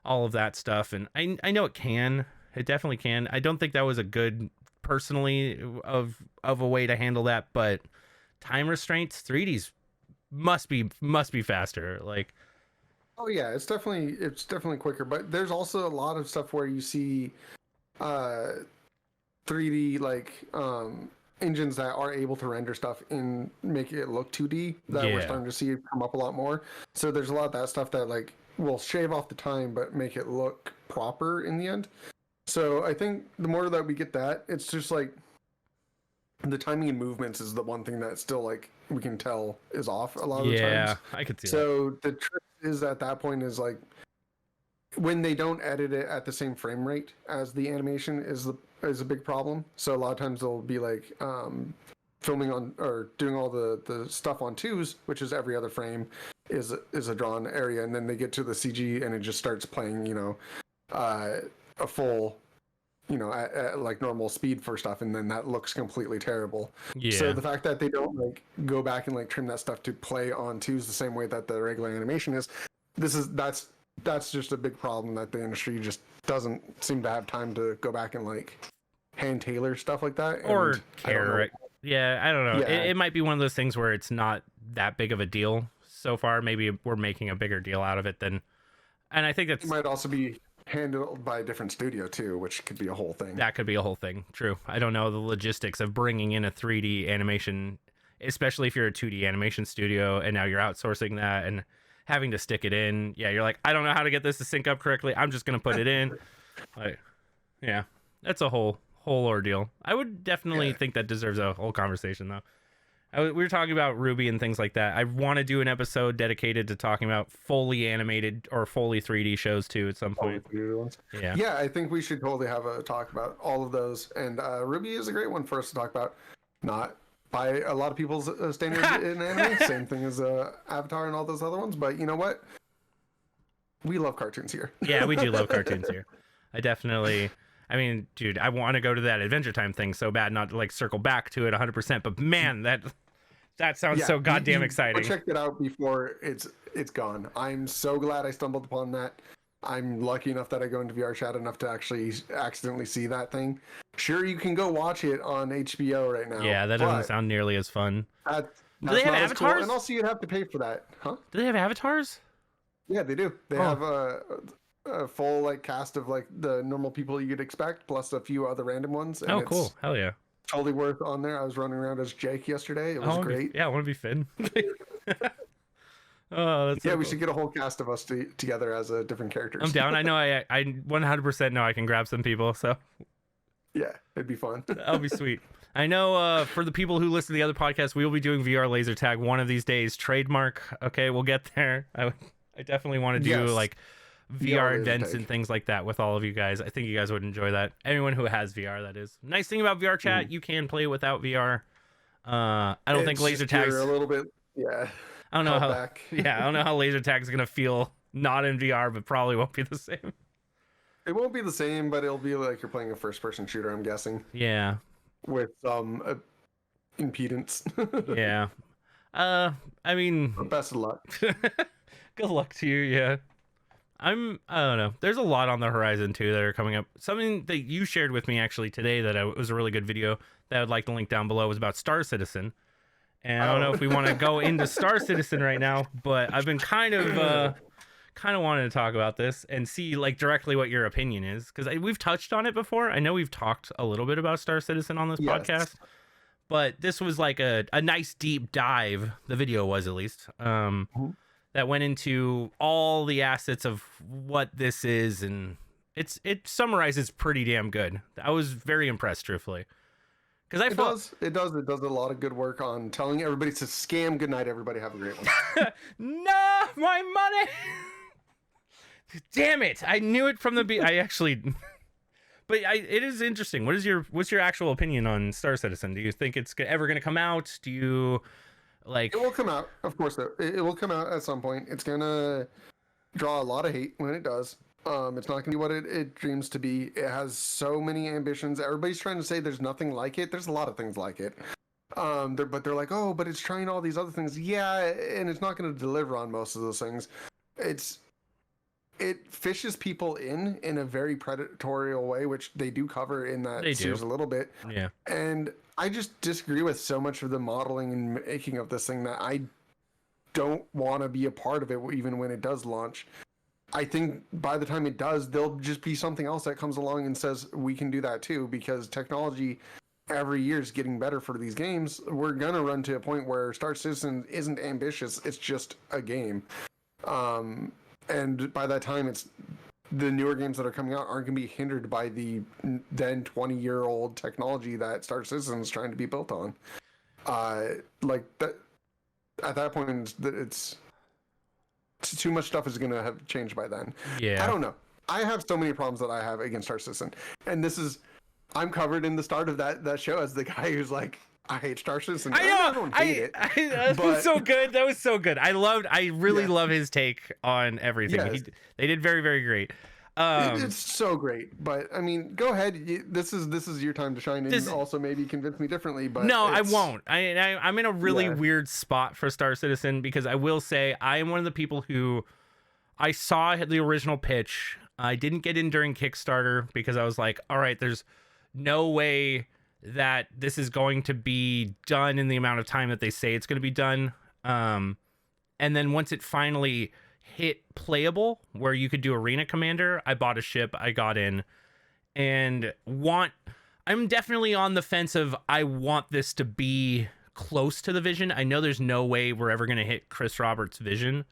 all of that stuff. And I know it can. It definitely can. I don't think that was a good, personally, of a way to handle that, but time restraints, 3Ds must be faster. Like,
oh yeah, it's definitely quicker, but there's also a lot of stuff where you see 3D like engines that are able to render stuff and make it look 2D that we're starting to see come up a lot more. So there's a lot of that stuff that like will shave off the time but make it look proper in the end. So I think the more that we get that, it's just like the timing and movements is the one thing that still like we can tell is off a lot of the
Yeah,
times.
I could see that.
So the trick is at that point is like when they don't edit it at the same frame rate as the animation is a big problem. So a lot of times they'll be like filming on or doing all the stuff on twos, which is every other frame is a drawn area, and then they get to the CG and it just starts playing, you know, a full, you know, at like normal speed for stuff, and then that looks completely terrible.
Yeah.
So the fact that they don't like go back and like trim that stuff to play on twos the same way that the regular animation is, that's just a big problem that the industry just doesn't seem to have time to go back and like hand tailor stuff like that.
Or care. Yeah, I don't know.
Yeah.
It might be one of those things where it's not that big of a deal so far. Maybe we're making a bigger deal out of it than, and I think that's
it might also be handled by a different studio too, which could be a whole thing.
That could be a whole thing. True. I don't know the logistics of bringing in a 3D animation, especially if you're a 2D animation studio and now you're outsourcing that and having to stick it in. Yeah, you're like, I don't know how to get this to sync up correctly. I'm just gonna put it in. Like, yeah, that's a whole ordeal. I would definitely think that deserves a whole conversation though. We were talking about Ruby and things like that. I want to do an episode dedicated to talking about fully animated or fully 3D shows too at some point.
Yeah, I think we should totally have a talk about all of those. And Ruby is a great one for us to talk about. Not by a lot of people's standards in anime. Same thing as Avatar and all those other ones. But you know what? We love cartoons here.
Yeah, we do love cartoons here. I mean, dude, I want to go to that Adventure Time thing so bad, not to like circle back to it 100%. But man, that sounds so goddamn exciting.
I checked it out before it's gone. I'm so glad I stumbled upon that. I'm lucky enough that I go into VR chat enough to actually accidentally see that thing. Sure, you can go watch it on HBO right now.
Yeah, that doesn't sound nearly as fun.
Do
they have avatars?
Cool. And also, you'd have to pay for that, huh?
Do they have avatars?
Yeah, they do. They have a full like cast of like the normal people you'd expect, plus a few other random ones. And
cool! Hell yeah!
Totally worth on there. I was running around as Jake yesterday. It was great.
I want to be Finn. Oh, that's
we should get a whole cast of us together as different characters.
I'm down. I know. I 100% know I can grab some people. So
yeah, it'd be fun.
That'll be sweet. I know for the people who listen to the other podcast, we will be doing VR laser tag one of these days. Trademark. Okay, we'll get there. I definitely want to do like VR events and things like that with all of you guys. I think you guys would enjoy that. Anyone who has VR, that is. Nice thing about VR chat, you can play without VR. I don't think laser tags
a little bit. Yeah.
I don't know how. Yeah, I don't know how laser tag is gonna feel not in VR, but probably won't be the same.
It won't be the same, but it'll be like you're playing a first-person shooter. I'm guessing.
Yeah.
With impedance.
Yeah. I mean.
Best of luck.
Good luck to you. Yeah. I don't know. There's a lot on the horizon too that are coming up. Something that you shared with me actually today that was a really good video that I'd like to link down below was about Star Citizen. And I don't know if we want to go into Star Citizen right now, but I've been kind of wanting to talk about this and see like directly what your opinion is, because we've touched on it before. I know we've talked a little bit about Star Citizen on this podcast, but this was like a nice deep dive. The video was, at least, that went into all the assets of what this is, and it summarizes pretty damn good. I was very impressed, truthfully. Because
it does a lot of good work on telling everybody to scam. Good night, everybody. Have a great one.
No, my money. Damn it! I knew it from the I actually, but it is interesting. What's your actual opinion on Star Citizen? Do you think it's ever going to come out? Do you like?
It will come out, of course. It will come out at some point. It's gonna draw a lot of hate when it does. It's not going to be what it dreams to be. It has so many ambitions. Everybody's trying to say there's nothing like it. There's a lot of things like it. But they're like, oh, but it's trying all these other things. Yeah, and it's not going to deliver on most of those things. It fishes people in a very predatory way, which they do cover in that series a little bit.
Yeah.
And I just disagree with so much of the modeling and making of this thing that I don't want to be a part of it, even when it does launch. I think by the time it does, there'll just be something else that comes along and says we can do that too, because technology every year is getting better for these games. We're gonna run to a point where Star Citizen isn't ambitious; it's just a game. And by that time, it's the newer games that are coming out aren't gonna be hindered by the then 20-year-old technology that Star Citizen is trying to be built on. Like that. at that point, it's too much stuff is going to have changed by then.
Yeah.
I don't know. I have so many problems that I have against Star Citizen. And I'm covered in the start of that show as the guy who's like, I hate Star Citizen.
I know.
I don't hate it.
That was so good. That was so good. I really love his take on everything.
Yes.
They did very, very great.
It's so great, but I mean, go ahead. This is your time to shine, and also maybe convince me differently. But
no, I won't. I'm in a really weird spot for Star Citizen because I will say I am one of the people who I saw the original pitch. I didn't get in during Kickstarter because I was like, all right, there's no way that this is going to be done in the amount of time that they say it's going to be done. And then once it finally hit playable where you could do Arena Commander, I bought a ship, I got in, and I'm definitely on the fence of I want this to be close to the vision. I know there's no way we're ever going to hit Chris Roberts' vision.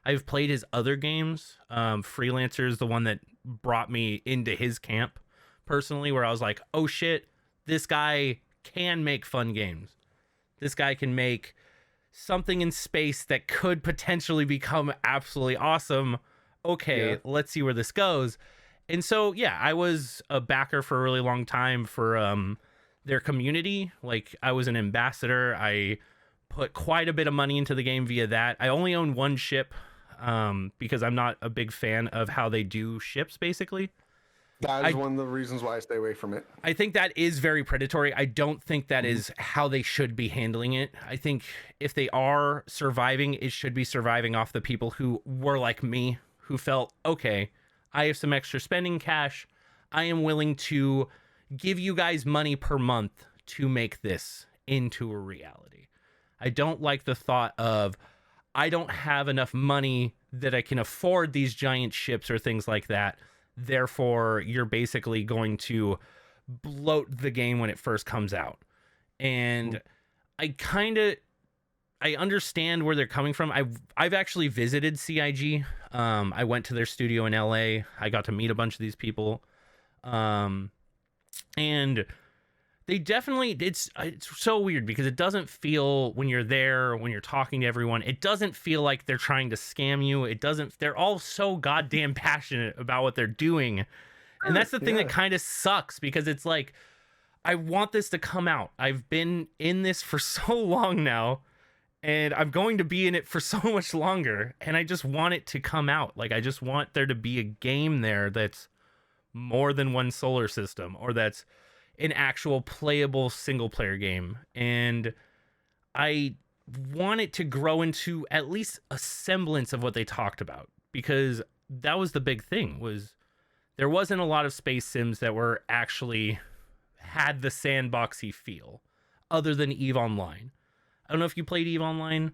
I've played his other games. Freelancer is the one that brought me into his camp personally, where I was like, oh shit, this guy can make fun games. This guy can make something in space that could potentially become absolutely awesome. Okay, let's see where this goes. And so, yeah, I was a backer for a really long time for their community. Like, I was an ambassador. I put quite a bit of money into the game via that. I only own one ship because I'm not a big fan of how they do ships, basically.
That is one of the reasons why I stay away from it.
I think that is very predatory. I don't think that is how they should be handling it. I think if they are surviving, it should be surviving off the people who were like me, who felt, okay, I have some extra spending cash. I am willing to give you guys money per month to make this into a reality. I don't like the thought of, I don't have enough money that I can afford these giant ships or things like that. Therefore, you're basically going to bloat the game when it first comes out. And I understand where they're coming from. I've actually visited CIG. I went to their studio in LA. I got to meet a bunch of these people. And they definitely, it's so weird because it doesn't feel, when you're there, when you're talking to everyone, it doesn't feel like they're trying to scam you. They're all so goddamn passionate about what they're doing. And that's the thing that kind of sucks, because it's like, I want this to come out. I've been in this for so long now, and I'm going to be in it for so much longer. And I just want it to come out. Like, I just want there to be a game there that's more than one solar system, or that's an actual playable single player game. And I want it to grow into at least a semblance of what they talked about, because that was the big thing, was there wasn't a lot of space sims that were actually had the sandboxy feel other than EVE Online. I don't know if you played EVE Online.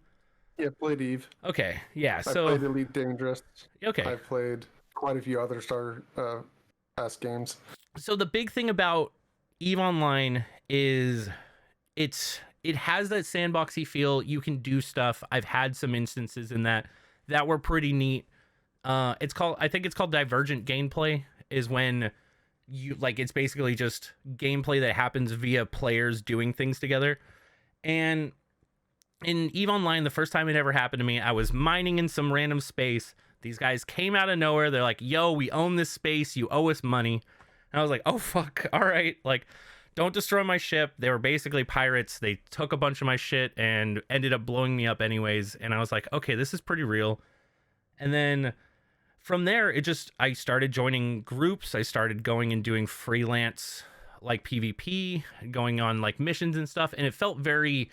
Yeah, played EVE.
Okay, yeah. So
I played Elite Dangerous.
Okay.
I've played quite a few other Star Pass games.
So the big thing about EVE Online is it has that sandboxy feel. You can do stuff. I've had some instances in that were pretty neat. I think it's called divergent gameplay, is when you, like, it's basically just gameplay that happens via players doing things together. And in EVE Online, the first time it ever happened to me, I was mining in some random space. These guys came out of nowhere. They're like, yo, we own this space. You owe us money. And I was like, oh, fuck. All right. Like, don't destroy my ship. They were basically pirates. They took a bunch of my shit and ended up blowing me up anyways. And I was like, okay, this is pretty real. And then from there, I started joining groups. I started going and doing freelance, like PvP, going on like missions and stuff. And it felt very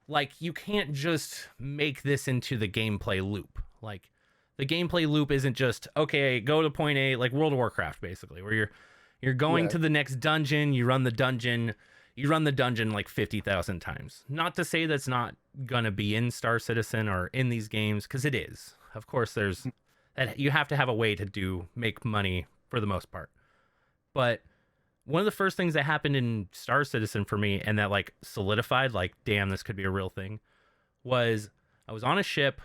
like, you can't just make this into the gameplay loop. Like, the gameplay loop isn't just, okay, go to point A, like World of Warcraft, basically, where you're going to the next dungeon, you run the dungeon like 50,000 times. Not to say that's not gonna be in Star Citizen or in these games, because it is. Of course, there's that, you have to have a way to make money for the most part. But one of the first things that happened in Star Citizen for me, and that like solidified, like, damn, this could be a real thing, was I was on a ship,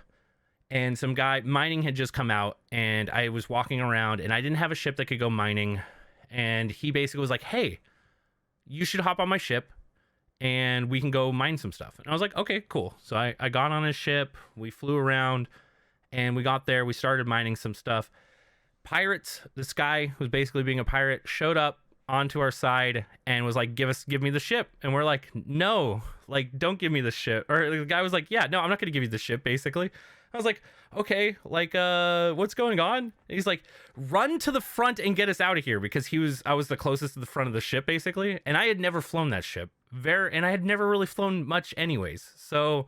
and some guy mining had just come out, and I was walking around, and I didn't have a ship that could go mining. And he basically was like, hey, you should hop on my ship and we can go mine some stuff. And I was like, okay, cool. So I got on his ship, we flew around, and we got there, we started mining some stuff. Pirates, this guy who's basically being a pirate, showed up onto our side and was like, give me the ship. And we're like, no, like, don't give me the ship. Or the guy was like, yeah, no, I'm not gonna give you the ship, basically. I was like, okay, like, what's going on? And he's like, run to the front and get us out of here, because I was the closest to the front of the ship, basically, and I had never flown that ship. And I had never really flown much anyways. So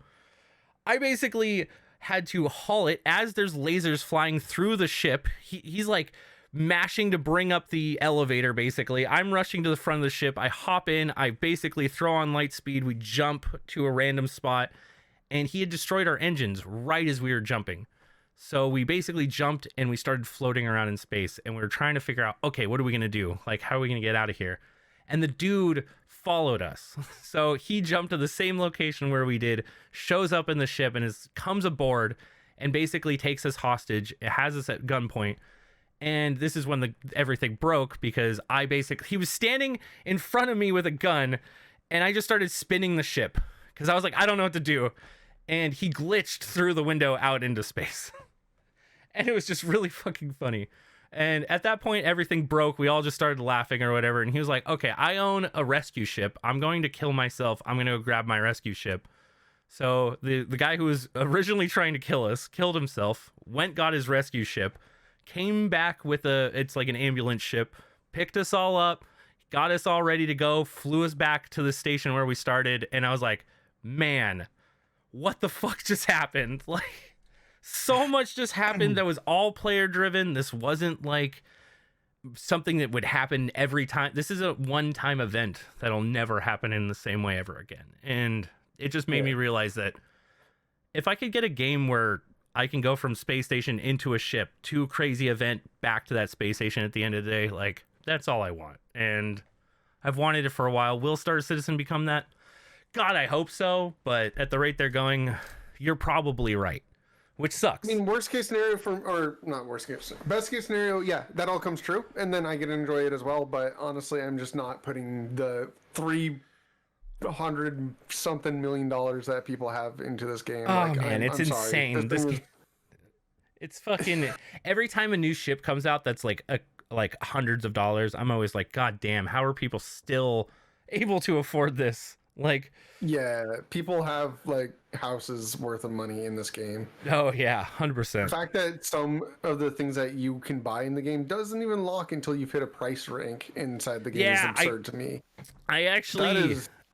I basically had to haul it as there's lasers flying through the ship. He's like mashing to bring up the elevator, basically. I'm rushing to the front of the ship. I hop in, I basically throw on light speed, we jump to a random spot, and he had destroyed our engines right as we were jumping. So we basically jumped and we started floating around in space, and we were trying to figure out, okay, what are we going to do? Like, how are we going to get out of here? And the dude followed us. So he jumped to the same location where we did, shows up in the ship, and comes aboard and basically takes us hostage. It has us at gunpoint. And this is when everything broke, because he was standing in front of me with a gun, and I just started spinning the ship because I was like, I don't know what to do. And he glitched through the window out into space. And it was just really fucking funny. And at that point, everything broke. We all just started laughing or whatever. And he was like, okay, I own a rescue ship. I'm going to kill myself. I'm going to go grab my rescue ship. So the guy who was originally trying to kill us killed himself, got his rescue ship, came back with it's like an ambulance ship, picked us all up, got us all ready to go, flew us back to the station where we started. And I was like, man, what the fuck just happened? Like, so much just happened that was all player driven. This wasn't like something that would happen every time. This is a one-time event that'll never happen in the same way ever again. And it just made me realize that if I could get a game where I can go from space station into a ship to crazy event back to that space station at the end of the day, like, that's all I want. And I've wanted it for a while. Will Star Citizen become that? God, I hope so, but at the rate they're going, you're probably right, which sucks.
I mean, worst case scenario not worst case, best case scenario, yeah, that all comes true, and then I get to enjoy it as well, but honestly, I'm just not putting the $300-something million that people have into this game.
Oh, like, man, it's insane. It's fucking, every time a new ship comes out that's like hundreds of dollars, I'm always like, God damn, how are people still able to afford this? Like,
yeah, people have like houses worth of money in this game.
Oh yeah, 100%.
The fact that some of the things that you can buy in the game doesn't even lock until you've hit a price rank inside the game is absurd to me.
I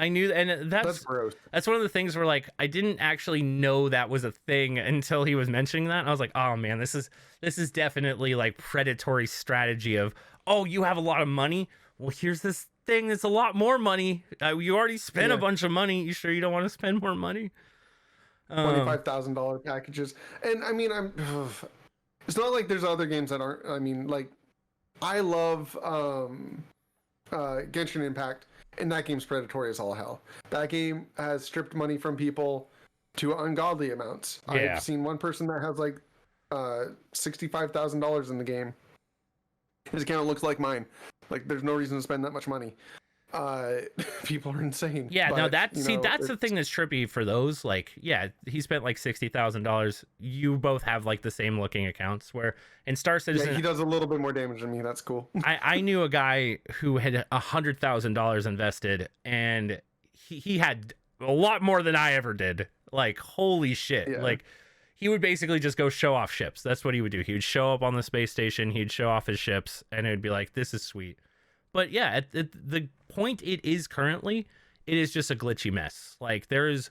knew, and that's
gross.
That's one of the things where, like, I didn't actually know that was a thing until he was mentioning that. And I was like, oh man, this is definitely like predatory strategy of, oh, you have a lot of money, well, here's this thing that's a lot more money. You already spent a bunch of money. You sure you don't want to spend more money?
$25,000 packages. And I mean, it's not like there's other games that aren't. I mean, like, I love Genshin Impact, and that game's predatory as all hell. That game has stripped money from people to ungodly amounts. Yeah. I've seen one person that has like $65,000 in the game. His account looks like mine. Like, there's no reason to spend that much money. People are insane.
Yeah, no, that's the thing that's trippy for those. Like, yeah, he spent like $60,000. You both have like the same looking accounts. Where in Star Citizen,
he does a little bit more damage than me. That's cool.
I knew a guy who had $100,000 invested, and he had a lot more than I ever did. Like, holy shit! Yeah. Like, he would basically just go show off ships. That's what he would do. He would show up on the space station. He'd show off his ships, and it would be like, this is sweet. But yeah, at the point it is currently, it is just a glitchy mess. Like, there's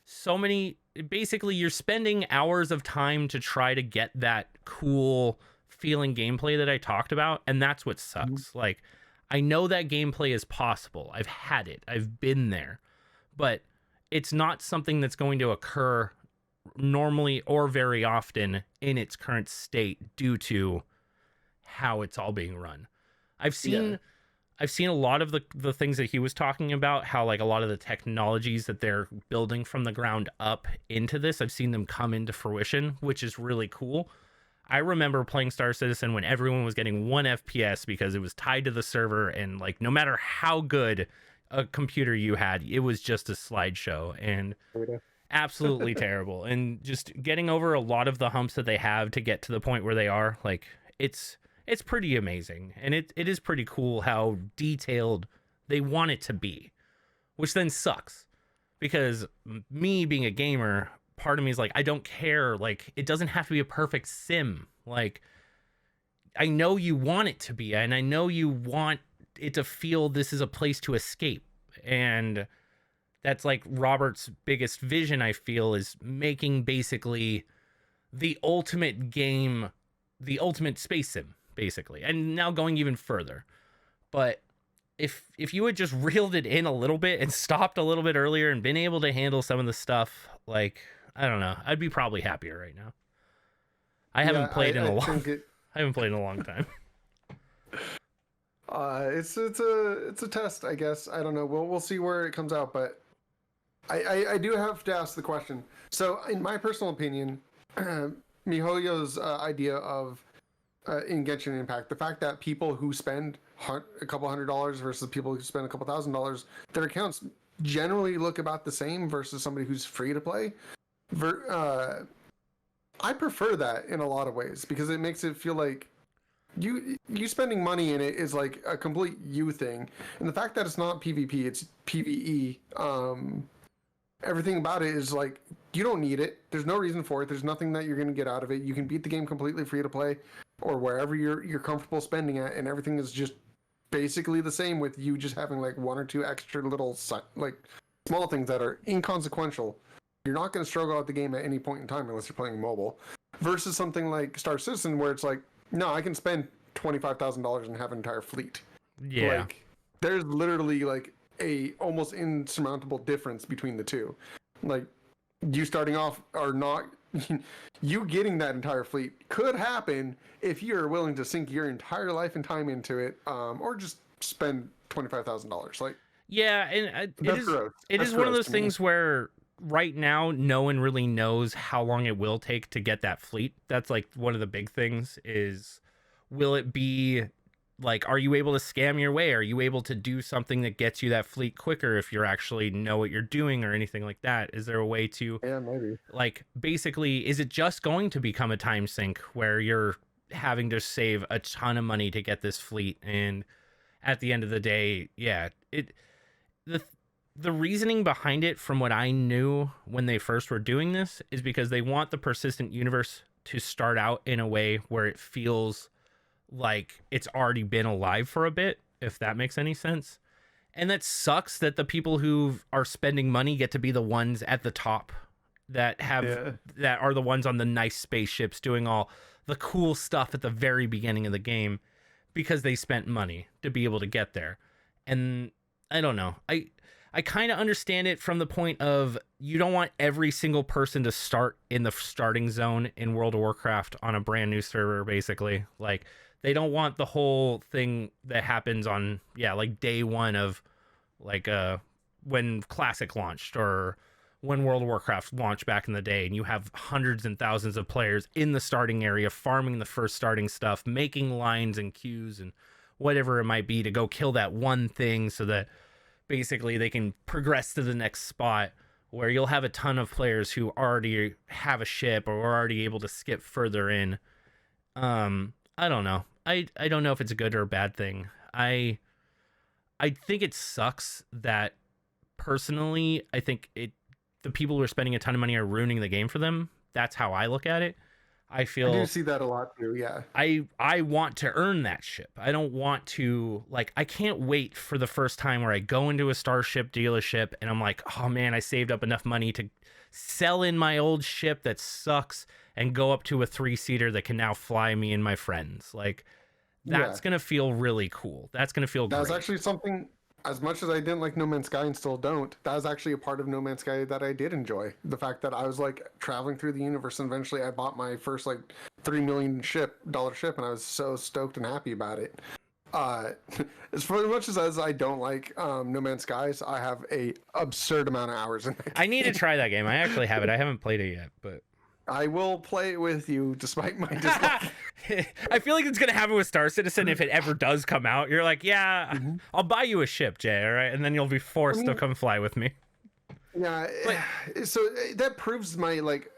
so many, basically you're spending hours of time to try to get that cool feeling gameplay that I talked about. And that's what sucks. Mm-hmm. Like, I know that gameplay is possible. I've had it. I've been there. But it's not something that's going to occur normally or very often in its current state due to how it's all being run. I've seen a lot of the things that he was talking about, how like a lot of the technologies that they're building from the ground up into this, I've seen them come into fruition, which is really cool. I remember playing Star Citizen when everyone was getting 1 FPS because it was tied to the server, and like no matter how good a computer you had, it was just a slideshow and absolutely terrible. And just getting over a lot of the humps that they have to get to the point where they are, like, it's pretty amazing. And it is pretty cool how detailed they want it to be, which then sucks because me being a gamer, part of me is like, I don't care. Like, it doesn't have to be a perfect sim. Like, I know you want it to be, and I know you want it to feel this is a place to escape. And that's like Robert's biggest vision, I feel, is making basically the ultimate game, the ultimate space sim, basically. And now going even further. But if you had just reeled it in a little bit and stopped a little bit earlier and been able to handle some of the stuff, like, I don't know, I'd be probably happier right now. I haven't played in a long time.
It's a test, I guess. I don't know. We'll see where it comes out, but I do have to ask the question. So, in my personal opinion, MiHoYo's idea of in Genshin Impact, the fact that people who spend a couple $100 versus people who spend a couple $1,000, their accounts generally look about the same versus somebody who's free to play. I prefer that in a lot of ways because it makes it feel like you spending money in it is like a complete you thing, and the fact that it's not PvP, it's PvE. Everything about it is like you don't need it. There's no reason for it. There's nothing that you're going to get out of it. You can beat the game completely free to play, or wherever you're comfortable spending at, and everything is just basically the same with you just having like one or two extra little like small things that are inconsequential. You're not going to struggle out the game at any point in time unless you're playing mobile. Versus something like Star Citizen where it's like, no, I can spend $25,000 and have an entire fleet.
Yeah.
Like, there's literally like a almost insurmountable difference between the two. Like, you starting off are not... you getting that entire fleet could happen if you're willing to sink your entire life and time into it, or just spend $25,000. Like,
yeah, and it is one of those things where right now no one really knows how long it will take to get that fleet. That's like one of the big things is, will it be like, are you able to scam your way? Are you able to do something that gets you that fleet quicker if you actually know what you're doing or anything like that? Is there a way to,
maybe,
like, basically, is it just going to become a time sink where you're having to save a ton of money to get this fleet? And at the end of the day, yeah, the reasoning behind it, from what I knew when they first were doing this, is because they want the persistent universe to start out in a way where it feels like it's already been alive for a bit, if that makes any sense. And that sucks that the people who are spending money get to be the ones at the top that that are the ones on the nice spaceships doing all the cool stuff at the very beginning of the game because they spent money to be able to get there. And I don't know. I kind of understand it from the point of, you don't want every single person to start in the starting zone in World of Warcraft on a brand new server, basically. Like, they don't want the whole thing that happens on, like day one of, like, when Classic launched or when World of Warcraft launched back in the day, and you have hundreds and thousands of players in the starting area farming the first starting stuff, making lines and queues and whatever it might be to go kill that one thing so that basically they can progress to the next spot, where you'll have a ton of players who already have a ship or are already able to skip further in. I don't know. I don't know if it's a good or a bad thing. I think it sucks that, personally, I think the people who are spending a ton of money are ruining the game for them. That's how I look at it. I do
see that a lot too, yeah.
I want to earn that ship. I don't want to, like, I can't wait for the first time where I go into a Starship dealership and I'm like, oh man, I saved up enough money to sell in my old ship that sucks and go up to a 3-seater that can now fly me and my friends. Like, that's going to feel really cool. That's going to feel great.
That's actually something, as much as I didn't like No Man's Sky and still don't, that was actually a part of No Man's Sky that I did enjoy. The fact that I was like traveling through the universe, and eventually I bought my first like $3 million dollar ship, and I was so stoked and happy about it. As much as I don't like No Man's Skies, I have a absurd amount of hours in it.
I need to try that game. I actually have it. I haven't played it yet, but
I will play it with you despite my dislike.
I feel like it's gonna happen with Star Citizen if it ever does come out. You're like, yeah, I'll buy you a ship, Jay, all right? And then you'll be forced to come fly with me.
Yeah, but, so that proves my, like,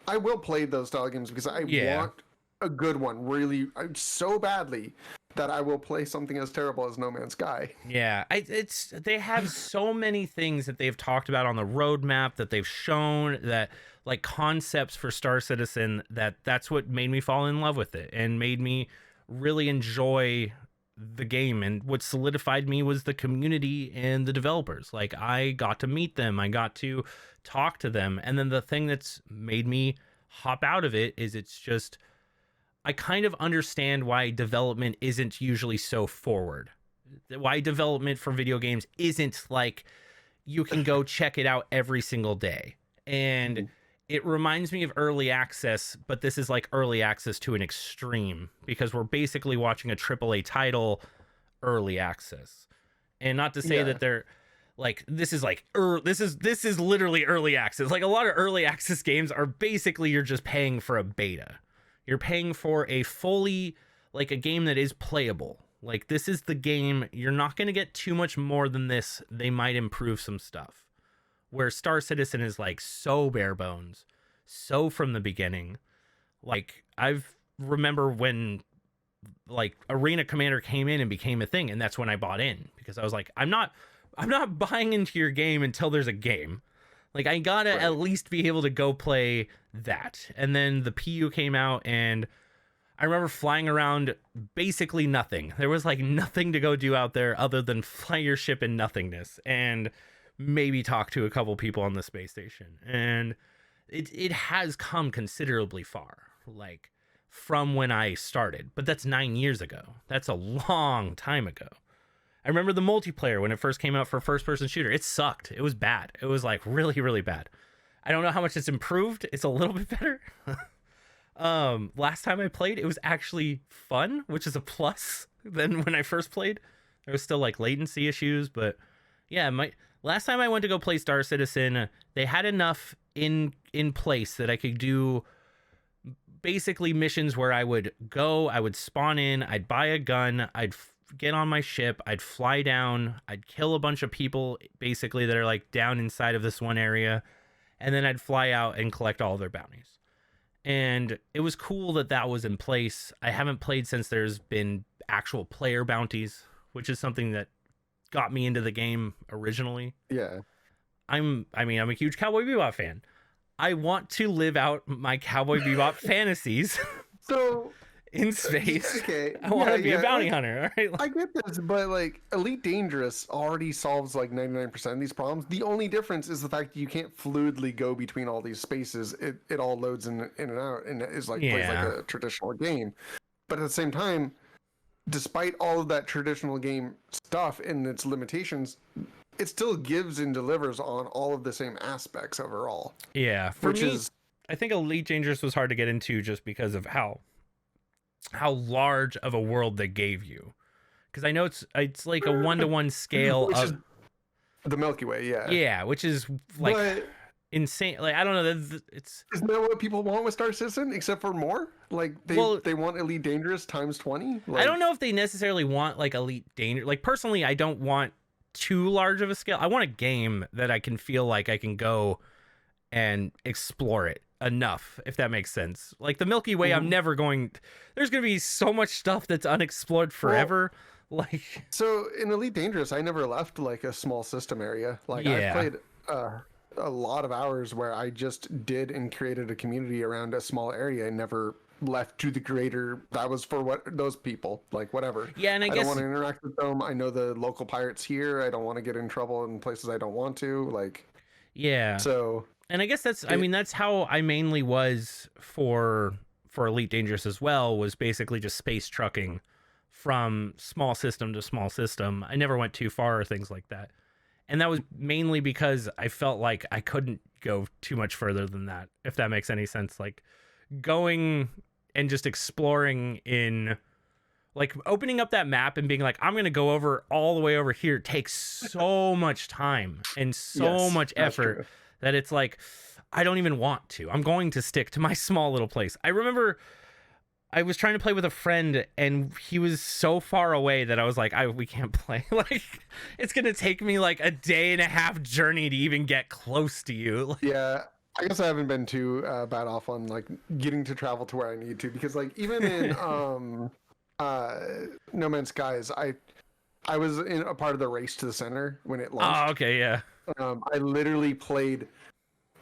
I will play those style games because I want a good one really so badly that I will play something as terrible as No Man's Sky.
Yeah, they have so many things that they've talked about on the roadmap that they've shown, that like concepts for Star Citizen, that's what made me fall in love with it and made me really enjoy the game. And what solidified me was the community and the developers. Like, I got to meet them, I got to talk to them, and then the thing that's made me hop out of it is it's just, I kind of understand why development isn't usually so forward. Why development for video games isn't like you can go check it out every single day. And it reminds me of early access, but this is like early access to an extreme, because we're basically watching a AAA title early access. And not to say that they're like, this is like this is literally early access. Like, a lot of early access games are basically you're just paying for a beta. You're paying for a fully, like, a game that is playable. Like, this is the game. You're not going to get too much more than this. They might improve some stuff. Where Star Citizen is, like, so bare bones, so from the beginning. Like, remember when, like, Arena Commander came in and became a thing, and that's when I bought in. Because I was like, I'm not buying into your game until there's a game. Like, I gotta at least be able to go play that. And then the PU came out, and I remember flying around basically nothing. There was like nothing to go do out there other than fly your ship in nothingness and maybe talk to a couple people on the space station. And it has come considerably far, like, from when I started. But that's 9 years ago. That's a long time ago. I remember the multiplayer when it first came out for first-person shooter. It sucked. It was bad. It was, like, really, really bad. I don't know how much it's improved. It's a little bit better. Last time I played, it was actually fun, which is a plus than when I first played. There was still, like, latency issues, but yeah, last time I went to go play Star Citizen, they had enough in place that I could do basically missions where I would spawn in, I'd buy a gun, I'd get on my ship, I'd fly down, I'd kill a bunch of people basically that are, like, down inside of this one area, and then I'd fly out and collect all their bounties. And it was cool that was in place. I haven't played since there's been actual player bounties, which is something that got me into the game originally.
Yeah.
I'm a huge Cowboy Bebop fan. I want to live out my Cowboy Bebop fantasies.
So
in space.
Okay.
I want to be a bounty hunter. All right.
I get this, but, like, Elite Dangerous already solves like 99% of these problems. The only difference is the fact that you can't fluidly go between all these spaces. It all loads in and out, and is like plays like a traditional game. But at the same time, despite all of that traditional game stuff and its limitations, it still gives and delivers on all of the same aspects overall.
Yeah, for me, I think Elite Dangerous was hard to get into just because of how large of a world they gave you. Because I know it's like a 1-to-1 scale of
the Milky Way.
Yeah, which is like insane. Like, I don't know.
Isn't that what people want with Star Citizen? Except for more? Like, they want Elite Dangerous times 20? Like,
I don't know if they necessarily want, like, Elite Dangerous. Like, personally, I don't want too large of a scale. I want a game that I can feel like I can go and explore it enough, if that makes sense. Like, the Milky Way, I'm never going... There's going to be so much stuff that's unexplored forever. Well, like,
so in Elite Dangerous, I never left, like, a small system area. Like, I played a lot of hours where I just did and created a community around a small area and never left to the creator. That was for those people, like, whatever.
Yeah, and I guess
don't want to interact with them. I know the local pirates here. I don't want to get in trouble in places I don't want to. Like,
yeah.
So...
And I guess that's how I mainly was for Elite Dangerous as well, was basically just space trucking from small system to small system. I never went too far or things like that. And that was mainly because I felt like I couldn't go too much further than that, if that makes any sense. Like, going and just exploring in, like, opening up that map and being like, I'm going to go all the way over here takes so much time and so much effort. That it's like, I don't even want to. I'm going to stick to my small little place. I remember I was trying to play with a friend, and he was so far away that I was like, we can't play. Like, it's going to take me like a day and a half journey to even get close to you. Like,
yeah, I guess I haven't been too bad off on like getting to travel to where I need to, because like even in No Man's Skies, I was in a part of the race to the center when it launched.
oh, okay, yeah.
I literally played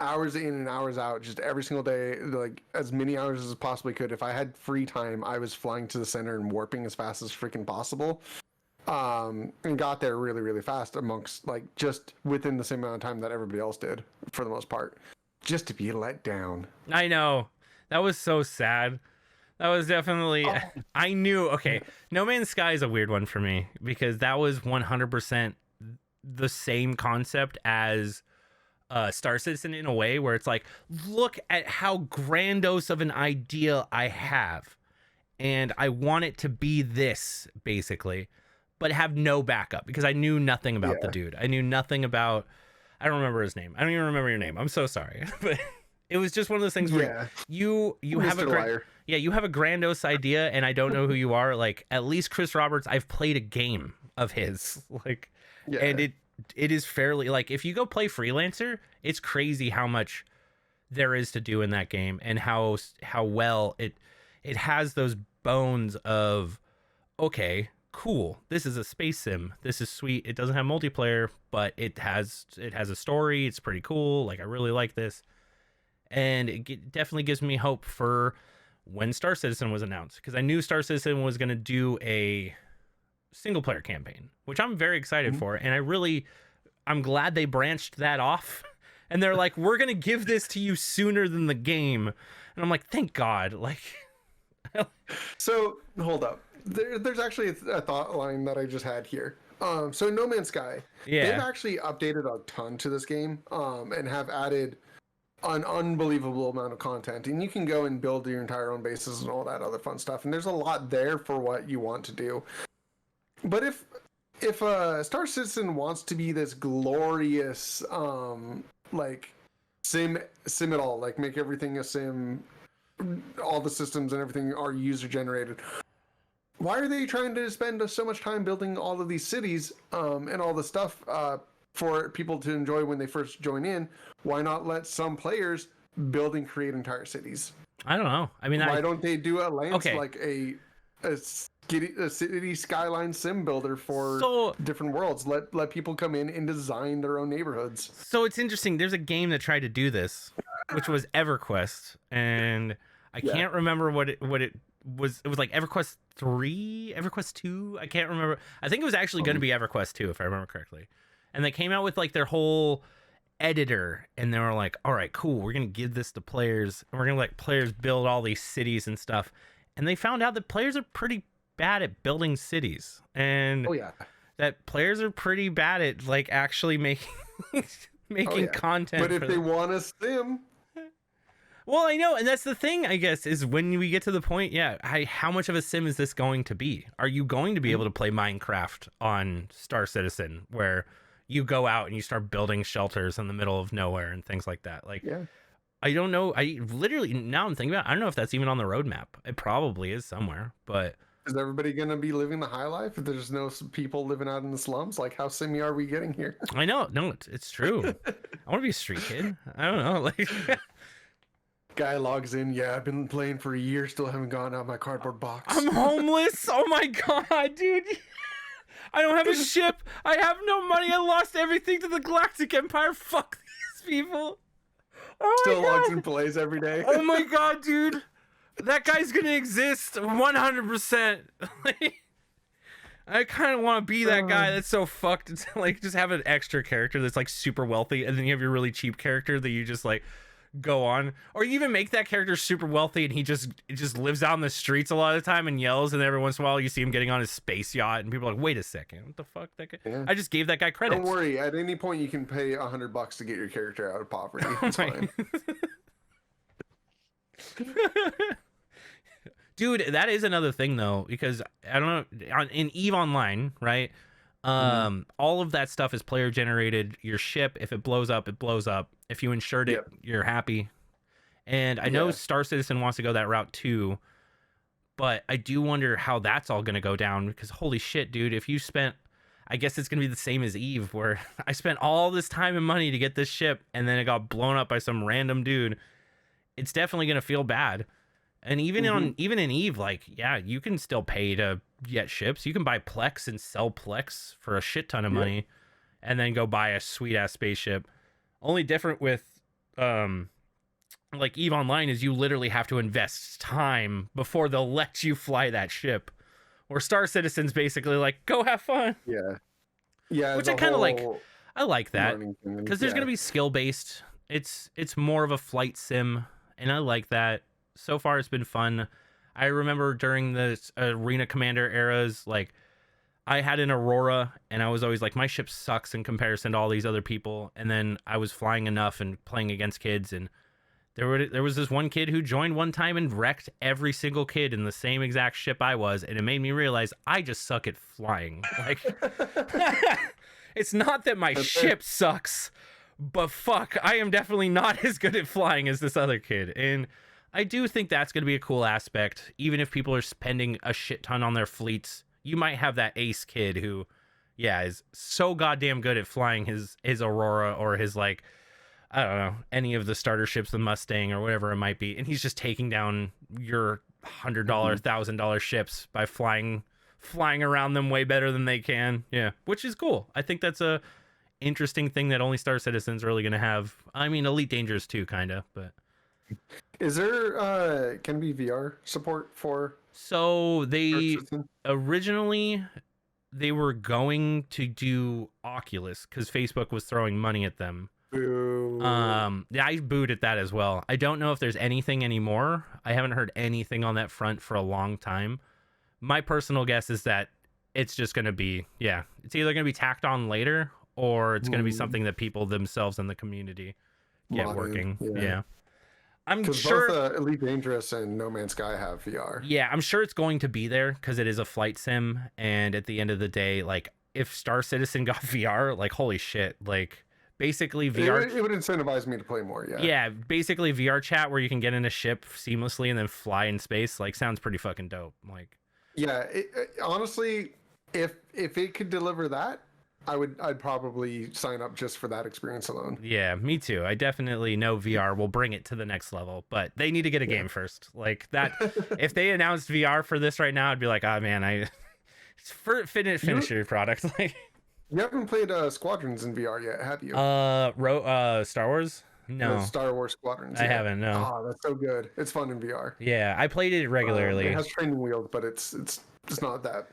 hours in and hours out, just every single day, like as many hours as possibly could. If I had free time, I was flying to the center and warping as fast as freaking possible. And got there really, really fast amongst like just within the same amount of time that everybody else did for the most part, just to be let down.
I know. That was so sad. That was definitely, I knew, okay, No Man's Sky is a weird one for me because that was 100% the same concept as Star Citizen in a way, where it's like, look at how grandiose of an idea I have, and I want it to be this, basically, but have no backup because I knew nothing about the dude. I knew nothing about, I don't remember his name. I don't even remember your name. I'm so sorry. But it was just one of those things where you have you have a grandiose idea, and I don't know who you are. Like, at least Chris Roberts, I've played a game of his, like, and it is fairly, like, if you go play Freelancer, it's crazy how much there is to do in that game, and how well it has those bones of, okay, cool, this is a space sim, this is sweet, it doesn't have multiplayer, but it has a story, it's pretty cool, like, I really like this. And it definitely gives me hope for when Star Citizen was announced, because I knew Star Citizen was going to do a single player campaign, which I'm very excited for, and I'm glad they branched that off, and they're like, we're going to give this to you sooner than the game, and I'm like, thank God. Like,
so hold up, there's actually a thought line that I just had here. So No Man's Sky, they've actually updated a ton to this game, and have added an unbelievable amount of content, and you can go and build your entire own bases and all that other fun stuff, and there's a lot there for what you want to do. But if Star Citizen wants to be this glorious like sim it all, like make everything a sim, all the systems and everything are user generated, why are they trying to spend so much time building all of these cities and all the stuff for people to enjoy when they first join in? Why not let some players build and create entire cities?
I don't know. I mean,
why don't they do a Lance, like a city skyline sim builder for different worlds? Let people come in and design their own neighborhoods.
So it's interesting. There's a game that tried to do this, which was EverQuest, and I can't remember what it was. It was like EverQuest 3, EverQuest 2. I can't remember. I think it was actually going to be EverQuest 2, if I remember correctly. And they came out with like their whole editor, and they were like, all right, cool, we're gonna give this to players, and we're gonna let players build all these cities and stuff. And they found out that players are pretty bad at building cities, and that players are pretty bad at like actually making content.
But if they want a sim,
well, I know, and that's the thing, I guess, is when we get to the point, how much of a sim is this going to be? Are you going to be able to play Minecraft on Star Citizen, where you go out and you start building shelters in the middle of nowhere and things like that? Like, I don't know. I literally, now I'm thinking about it, I don't know if that's even on the roadmap. It probably is somewhere, but
is everybody going to be living the high life if there's no people living out in the slums? Like, how simmy are we getting here?
I know. No, it's true. I want to be a street kid. I don't know. Like,
guy logs in. Yeah, I've been playing for a year, still haven't gone out of my cardboard box.
I'm homeless. Oh my God, dude. I don't have a ship. I have no money. I lost everything to the Galactic Empire. Fuck these people. Oh,
still logs and plays every day.
Oh my God, dude. That guy's gonna exist 100%. I kind of want to be that guy that's so fucked. It's like, just have an extra character that's like super wealthy, and then you have your really cheap character that you just like go on, or you even make that character super wealthy and he just lives out in the streets a lot of the time and yells, and every once in a while you see him getting on his space yacht, and people are like, wait a second, what the fuck, that guy? I just gave that guy credit.
Don't worry, at any point you can pay $100 to get your character out of poverty. It's fine.
Dude, that is another thing though, because I don't know, in EVE Online, right, All of that stuff is player generated. Your ship, if it blows up, it blows up. If you insured it, you're happy. And I know Star Citizen wants to go that route too, but I do wonder how that's all going to go down, because holy shit, dude, if you spent, I guess it's going to be the same as Eve, where I spent all this time and money to get this ship and then it got blown up by some random dude. It's definitely going to feel bad. And even in Eve, like, yeah, you can still pay to get ships. You can buy Plex and sell Plex for a shit ton of money and then go buy a sweet ass spaceship. Only different with like Eve Online is you literally have to invest time before they'll let you fly that ship. Or Star Citizen's basically like, go have fun.
Yeah,
which I kind of like. I like that because there's gonna be skill based. It's more of a flight sim, and I like that. So far, it's been fun. I remember during the Arena Commander eras, like, I had an Aurora, and I was always like, my ship sucks in comparison to all these other people. And then I was flying enough and playing against kids, and there was this one kid who joined one time and wrecked every single kid in the same exact ship I was, and it made me realize I just suck at flying. Like, it's not that my ship sucks, but fuck, I am definitely not as good at flying as this other kid. And I do think that's going to be a cool aspect. Even if people are spending a shit ton on their fleets, you might have that ace kid who, yeah, is so goddamn good at flying his Aurora or his, like, I don't know, any of the starter ships, the Mustang or whatever it might be. And he's just taking down your $100, $1,000 ships by flying around them way better than they can. Yeah, which is cool. I think that's a interesting thing that only Star Citizen's really going to have. I mean, Elite Dangerous too, kind of, but...
Is there can be VR support for?
So they originally they were going to do Oculus because Facebook was throwing money at them.
Boo.
Yeah, I booed at that as well. I don't know if there's anything anymore. I haven't heard anything on that front for a long time. My personal guess is that it's just going to be, yeah, it's either going to be tacked on later or it's going to be something that people themselves in the community get working. Yeah. I'm sure
both Elite Dangerous and No Man's Sky have VR.
Yeah, I'm sure it's going to be there because it is a flight sim. And at the end of the day, like, if Star Citizen got VR, like, holy shit, like, basically VR...
It would incentivize me to play more, yeah.
Yeah, basically VR chat where you can get in a ship seamlessly and then fly in space, like, sounds pretty fucking dope. Like,
yeah, honestly, if it could deliver that, I'd probably sign up just for that experience alone.
Yeah, me too. I definitely know VR will bring it to the next level, but they need to get a game first. Like that, if they announced VR for this right now, I'd be like, oh man, finish your product. Like,
you haven't played Squadrons in VR yet, have you?
Star Wars? No.
The Star Wars Squadrons.
I haven't. No.
Oh, that's so good. It's fun in VR.
Yeah, I played it regularly.
It has training wheels, but it's not that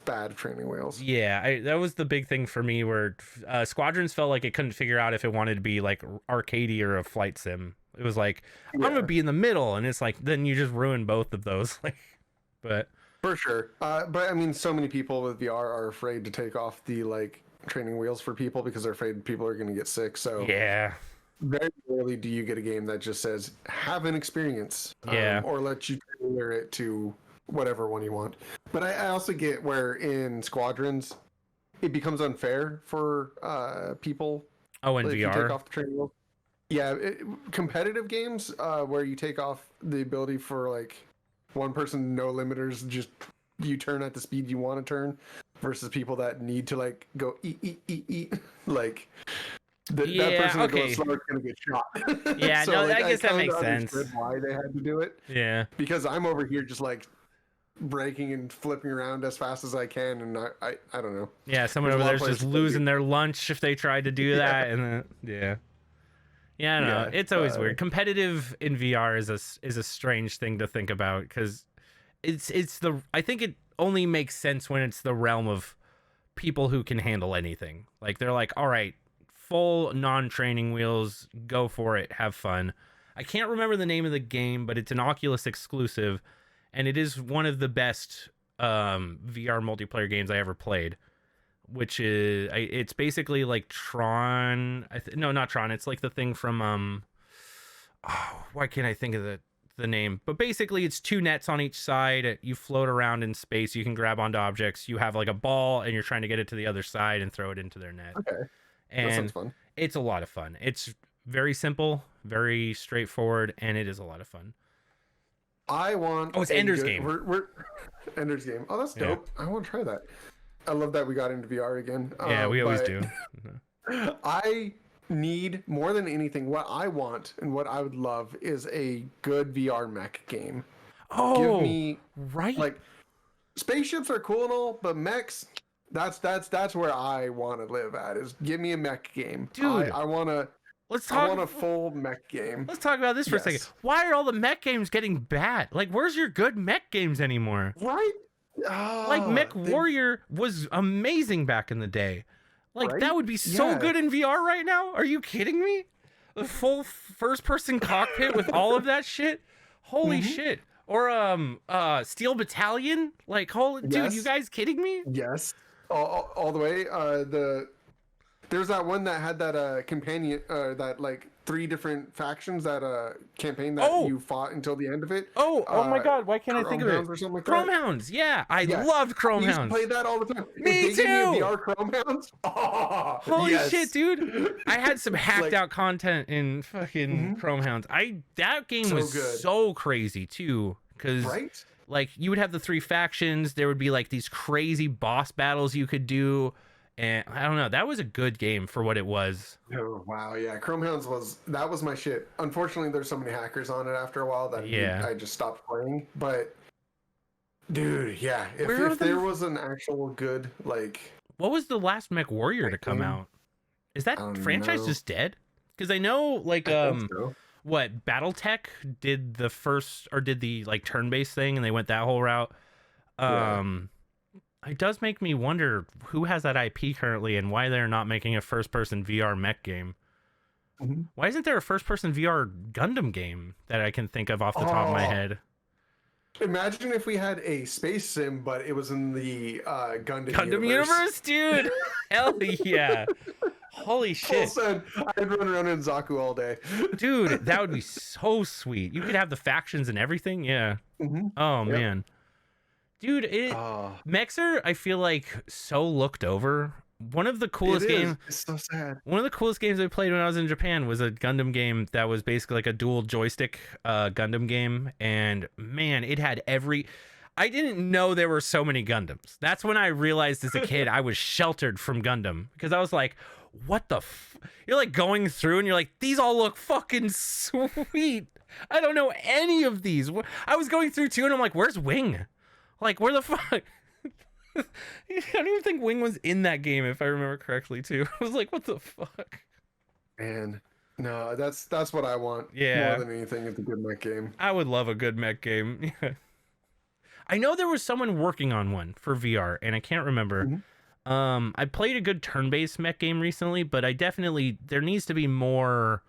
bad training wheels.
Yeah, that was the big thing for me where Squadrons felt like it couldn't figure out if it wanted to be like arcadey or a flight sim. It was like, I'm gonna be in the middle, and it's like, then you just ruin both of those. Like, but
for sure. But I mean, so many people with VR are afraid to take off the like training wheels for people because they're afraid people are gonna get sick. So
yeah,
very rarely do you get a game that just says have an experience, or let you tailor it to whatever one you want. But I also get where in Squadrons it becomes unfair for people.
Oh, in VR,
you take off the training wheel. Yeah, competitive games where you take off the ability for like one person, no limiters, just you turn at the speed you want to turn, versus people that need to like go eat like. That person that goes slower is going to get shot.
Yeah, so, no, like, I guess that makes sense.
Why they had to do it?
Yeah,
because I'm over here just like braking and flipping around as fast as I can, and I don't know.
Yeah, someone over there's just losing their lunch if they tried to do that, and then, I don't know. It's always weird. Competitive in VR is a strange thing to think about because I think it only makes sense when it's the realm of people who can handle anything. Like they're like, all right, full non-training wheels, go for it, have fun. I can't remember the name of the game, but it's an Oculus exclusive. And it is one of the best VR multiplayer games I ever played, which is it's basically like Tron. No, not Tron. It's like the thing from why can't I think of the the name, but basically it's 2 nets on each side. You float around in space. You can grab onto objects. You have like a ball, and you're trying to get it to the other side and throw it into their net.
Okay,
and
that sounds fun.
It's a lot of fun. It's very simple, very straightforward, and it is a lot of fun.
I want.
Oh, it's Ender's Game.
We're Ender's Game. Oh, that's dope. Yeah. I want to try that. I love that we got into VR again.
Yeah, we always do.
I need more than anything. What I want and what I would love is a good VR mech game.
Oh,
give me
right.
Like spaceships are cool and all, but mechs. That's where I want to live at. Is give me a mech game,
dude.
I want to. I want a full mech game.
Let's talk about this for a second. Why are all the mech games getting bad? Like, where's your good mech games anymore?
Right?
Like, Mech Warrior was amazing back in the day. Like, that would be so good in VR right now. Are you kidding me? The full first-person cockpit with all of that shit? Holy shit. Or, Steel Battalion? Like, dude, you guys kidding me?
Yes. All the way. There's that one that had that companion, that like 3 different factions, that campaign that you fought until the end of it.
Oh my god, why can't I think of it?
Or something like
Chrome Hounds, yeah. I loved Chrome Hounds.
I used to play that all the time.
Me too!
Gave me VR Chrome Hounds. Oh,
holy shit, dude. I had some hacked out content in fucking Chrome Hounds. That game was so crazy too, because like you would have the 3 factions, there would be like these crazy boss battles you could do. And I don't know, that was a good game for what it was.
Oh, wow, yeah. Chrome Hounds was my shit. Unfortunately, there's so many hackers on it after a while that I just stopped playing. But, dude, yeah. If there was an actual good, like...
What was the last Mech Warrior to come out? Is that franchise just dead? Because I know, like, what, Battletech did the first, or did the, like, turn-based thing, and they went that whole route. It does make me wonder who has that IP currently and why they're not making a first-person VR mech game. Why isn't there a first-person VR Gundam game that I can think of off the top of my head?
Imagine if we had a space sim, but it was in the Gundam
universe, dude. Hell yeah. Holy shit.
I'd run around in Zaku all day.
Dude, that would be so sweet. You could have the factions and everything. Yeah. Oh, man. Dude, mechs are, I feel like, so looked over. One of the coolest games.
It's so sad.
One of the coolest games I played when I was in Japan was a Gundam game that was basically like a dual joystick Gundam game. And man, it had I didn't know there were so many Gundams. That's when I realized as a kid I was sheltered from Gundam, because I was like, what the you're like going through and you're like, these all look fucking sweet. I don't know any of these. I was going through too and I'm like, where's Wing? Like, where the fuck? I don't even think Wing was in that game, if I remember correctly, too. I was like, what the fuck?
Man, no, that's what I want.
Yeah.
More than anything, is a good mech game.
I would love a good mech game. I know there was someone working on one for VR, and I can't remember. I played a good turn-based mech game recently, but there needs to be more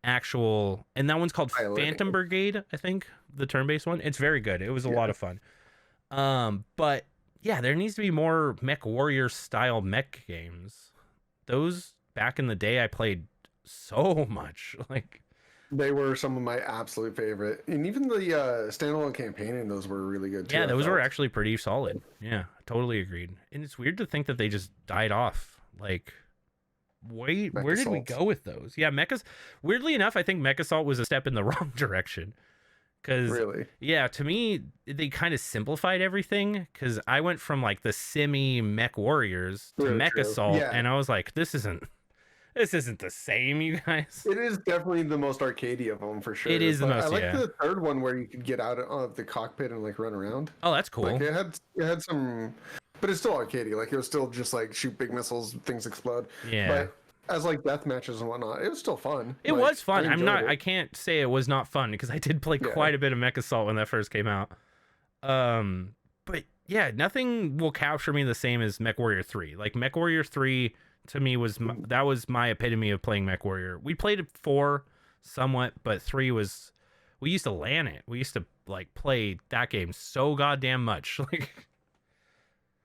actual, and that one's called Phantom Brigade, I think, the turn-based one. It's very good. It was a lot of fun. But yeah, there needs to be more Mech Warrior style mech games. Those back in the day I played so much. Like,
they were some of my absolute favorite, and even the standalone campaign in those were really good too.
Yeah, those were actually pretty solid. Yeah, totally agreed. And it's weird to think that they just died off. Like, wait, where did we go with those? Yeah, weirdly enough, I think Mech Assault was a step in the wrong direction. Because, yeah, to me, they kind of simplified everything. Because I went from like the simmy Mech Warriors to Mech Assault, and I was like, this isn't the same, you guys.
It is definitely the most arcadey of them for sure.
It is the most. I like
the third one where you could get out of the cockpit and like run around.
Oh, that's cool.
Like, it had some, but it's still arcadey. Like, it was still just like shoot big missiles, things explode.
Yeah.
But as like death matches and whatnot, it was still fun.
It was fun. I can't say it was not fun, because I did play quite a bit of Mech Assault when that first came out. But yeah, nothing will capture me the same as Mech Warrior 3. Like, Mech Warrior 3 to me was my epitome of playing Mech Warrior. We played 4 somewhat, but 3 was, we used to LAN it. We used to like play that game so goddamn much. Like,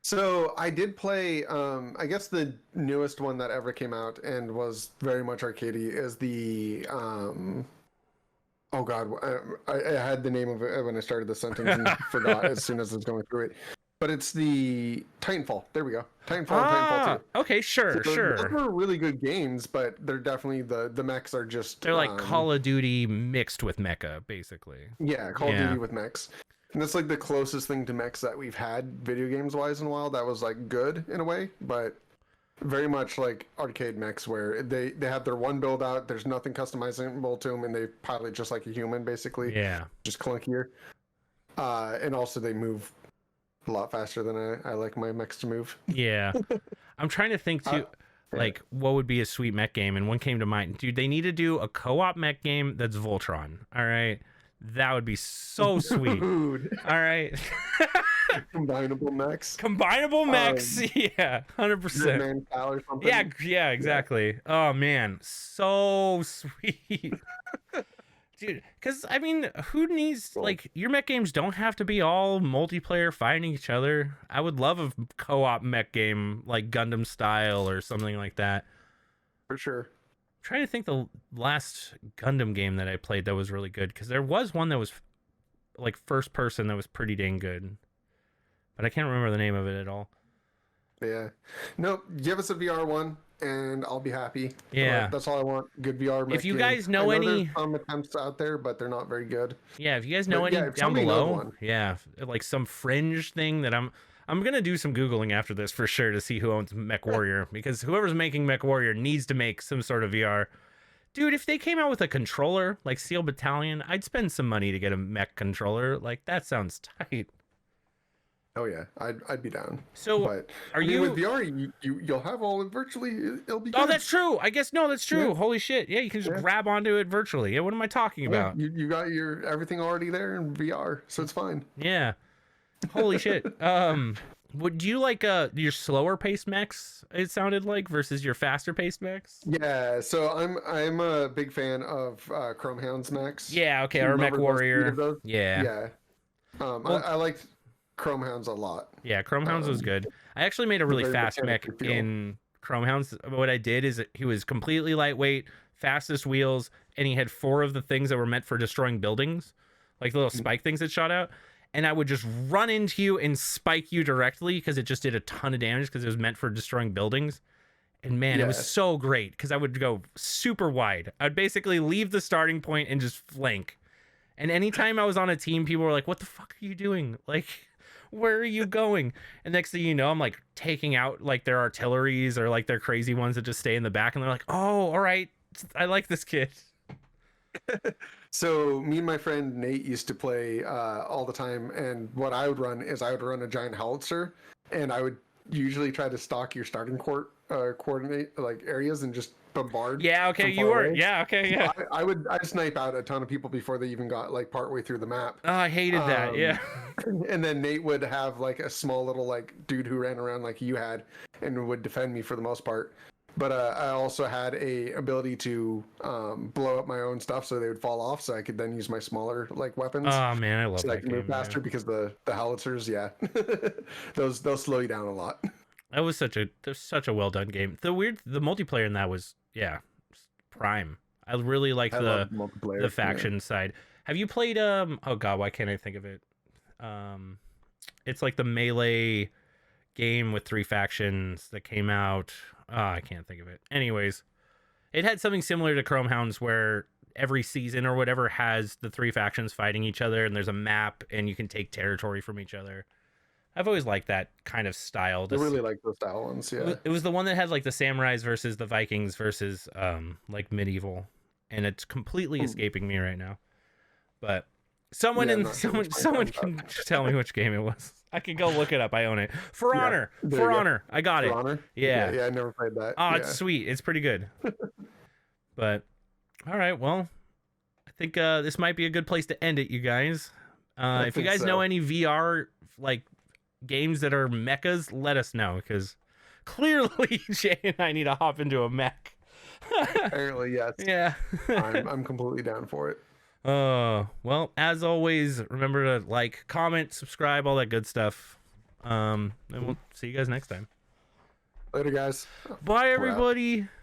so I did play, I guess the newest one that ever came out and was very much arcadey is the, Oh God, I had the name of it when I started the sentence and forgot as soon as I was going through it. But it's the Titanfall. There we go. Titanfall and Titanfall 2.
Okay, sure.
Those were really good games, but they're definitely the mechs are just
they're like Call of Duty mixed with mecha, basically.
Yeah, Call of Duty with mechs. And that's like the closest thing to mechs that we've had video games wise in a while. That was like good in a way, but very much like arcade mechs where they have their one build out, there's nothing customizable to them, and they pilot just like a human basically.
Yeah.
Just clunkier. And also they move a lot faster than I like my mechs to move.
Yeah. I'm trying to think too, like what would be a sweet mech game, and one came to mind. Dude, they need to do a co-op mech game that's Voltron. All right. That would be so sweet. Dude. All right.
Combinable mechs.
Combinable mechs. Yeah, 100%.
Or something.
Yeah, exactly. Yeah. Oh man, so sweet. Dude, because I mean, who needs, like, your mech games don't have to be all multiplayer fighting each other. I would love a co-op mech game like Gundam style or something like that.
For sure.
I'm trying to think the last Gundam game that I played that was really good, because there was one that was like first person that was pretty dang good, but I can't remember the name of it at all.
Yeah. Nope. Give us a VR one and I'll be happy.
Yeah.
That's all I want. Good VR.
If you guys know any,
there's some attempts out there, but they're not very good.
Yeah. If you guys know any down below, yeah, like some fringe thing that I'm gonna do some Googling after this for sure to see who owns Mech Warrior, because whoever's making Mech Warrior needs to make some sort of VR. Dude, if they came out with a controller like Steel Battalion, I'd spend some money to get a mech controller. Like, that sounds tight.
Oh yeah, I'd be down.
So,
but you with VR? You'll have all it virtually. It'll be.
Oh, that's true. I guess that's true. Yeah. Holy shit! Yeah, you can just grab onto it virtually. Yeah, what am I talking about?
You got your everything already there in VR, so it's fine.
Yeah. Holy shit. Would you like your slower paced mechs? It sounded like versus your faster paced mechs.
Yeah. So I'm a big fan of Chrome Hound's mechs.
Yeah. Okay. Or Mech Warrior. Yeah.
Yeah. I liked Chrome Hounds a lot.
Yeah, Chrome Hounds was good. I actually made a really fast mech in Chrome Hounds. What I did is he was completely lightweight, fastest wheels, and he had 4 of the things that were meant for destroying buildings, like the little spike things that shot out. And I would just run into you and spike you directly because it just did a ton of damage because it was meant for destroying buildings. And man, it was so great because I would go super wide. I'd basically leave the starting point and just flank. And anytime I was on a team, people were like, "What the fuck are you doing? Like, where are you going?" And next thing you know, I'm like taking out like their artilleries or like their crazy ones that just stay in the back, and they're like, "Oh, all right, I like this kid."
So me and my friend Nate used to play all the time, and what I would run is I would run a giant howitzer, and I would usually try to stalk your starting coordinate like areas and just bombard.
Yeah, okay, you were. Yeah, okay, yeah.
So I'd snipe out a ton of people before they even got like partway through the map.
Oh, I hated that. Yeah.
And then Nate would have like a small little like dude who ran around like you had and would defend me for the most part. But I also had a ability to blow up my own stuff so they would fall off, so I could then use my smaller like weapons.
Oh man, I love that.
So I can move faster because the howitzers, those slow you down a lot.
That was such a well done game. The multiplayer in that was prime. I really liked the faction side. Have you played oh god, why can't I think of it? It's like the Melee game with 3 factions that came out. Oh, I can't think of it. Anyways, it had something similar to Chrome Hounds where every season or whatever has the 3 factions fighting each other, and there's a map and you can take territory from each other. I've always liked that kind of style.
I really like those style ones, yeah.
It was the one that had like the samurais versus the Vikings versus like medieval, and it's completely escaping me right now. But someone can tell me which game it was. I can go look it up. I own it. For Honor. For Honor. I got it.
Honor?
Yeah.
Yeah, I never played that.
Oh, it's sweet. It's pretty good. But all right, well, I think this might be a good place to end it, you guys. If you guys know any VR like games that are mechas, let us know, because clearly Jay and I need to hop into a mech.
Apparently, yes.
Yeah.
I'm completely down for it.
Well, as always, remember to like, comment, subscribe, all that good stuff. And we'll see you guys next time.
Later, guys.
Bye, everybody.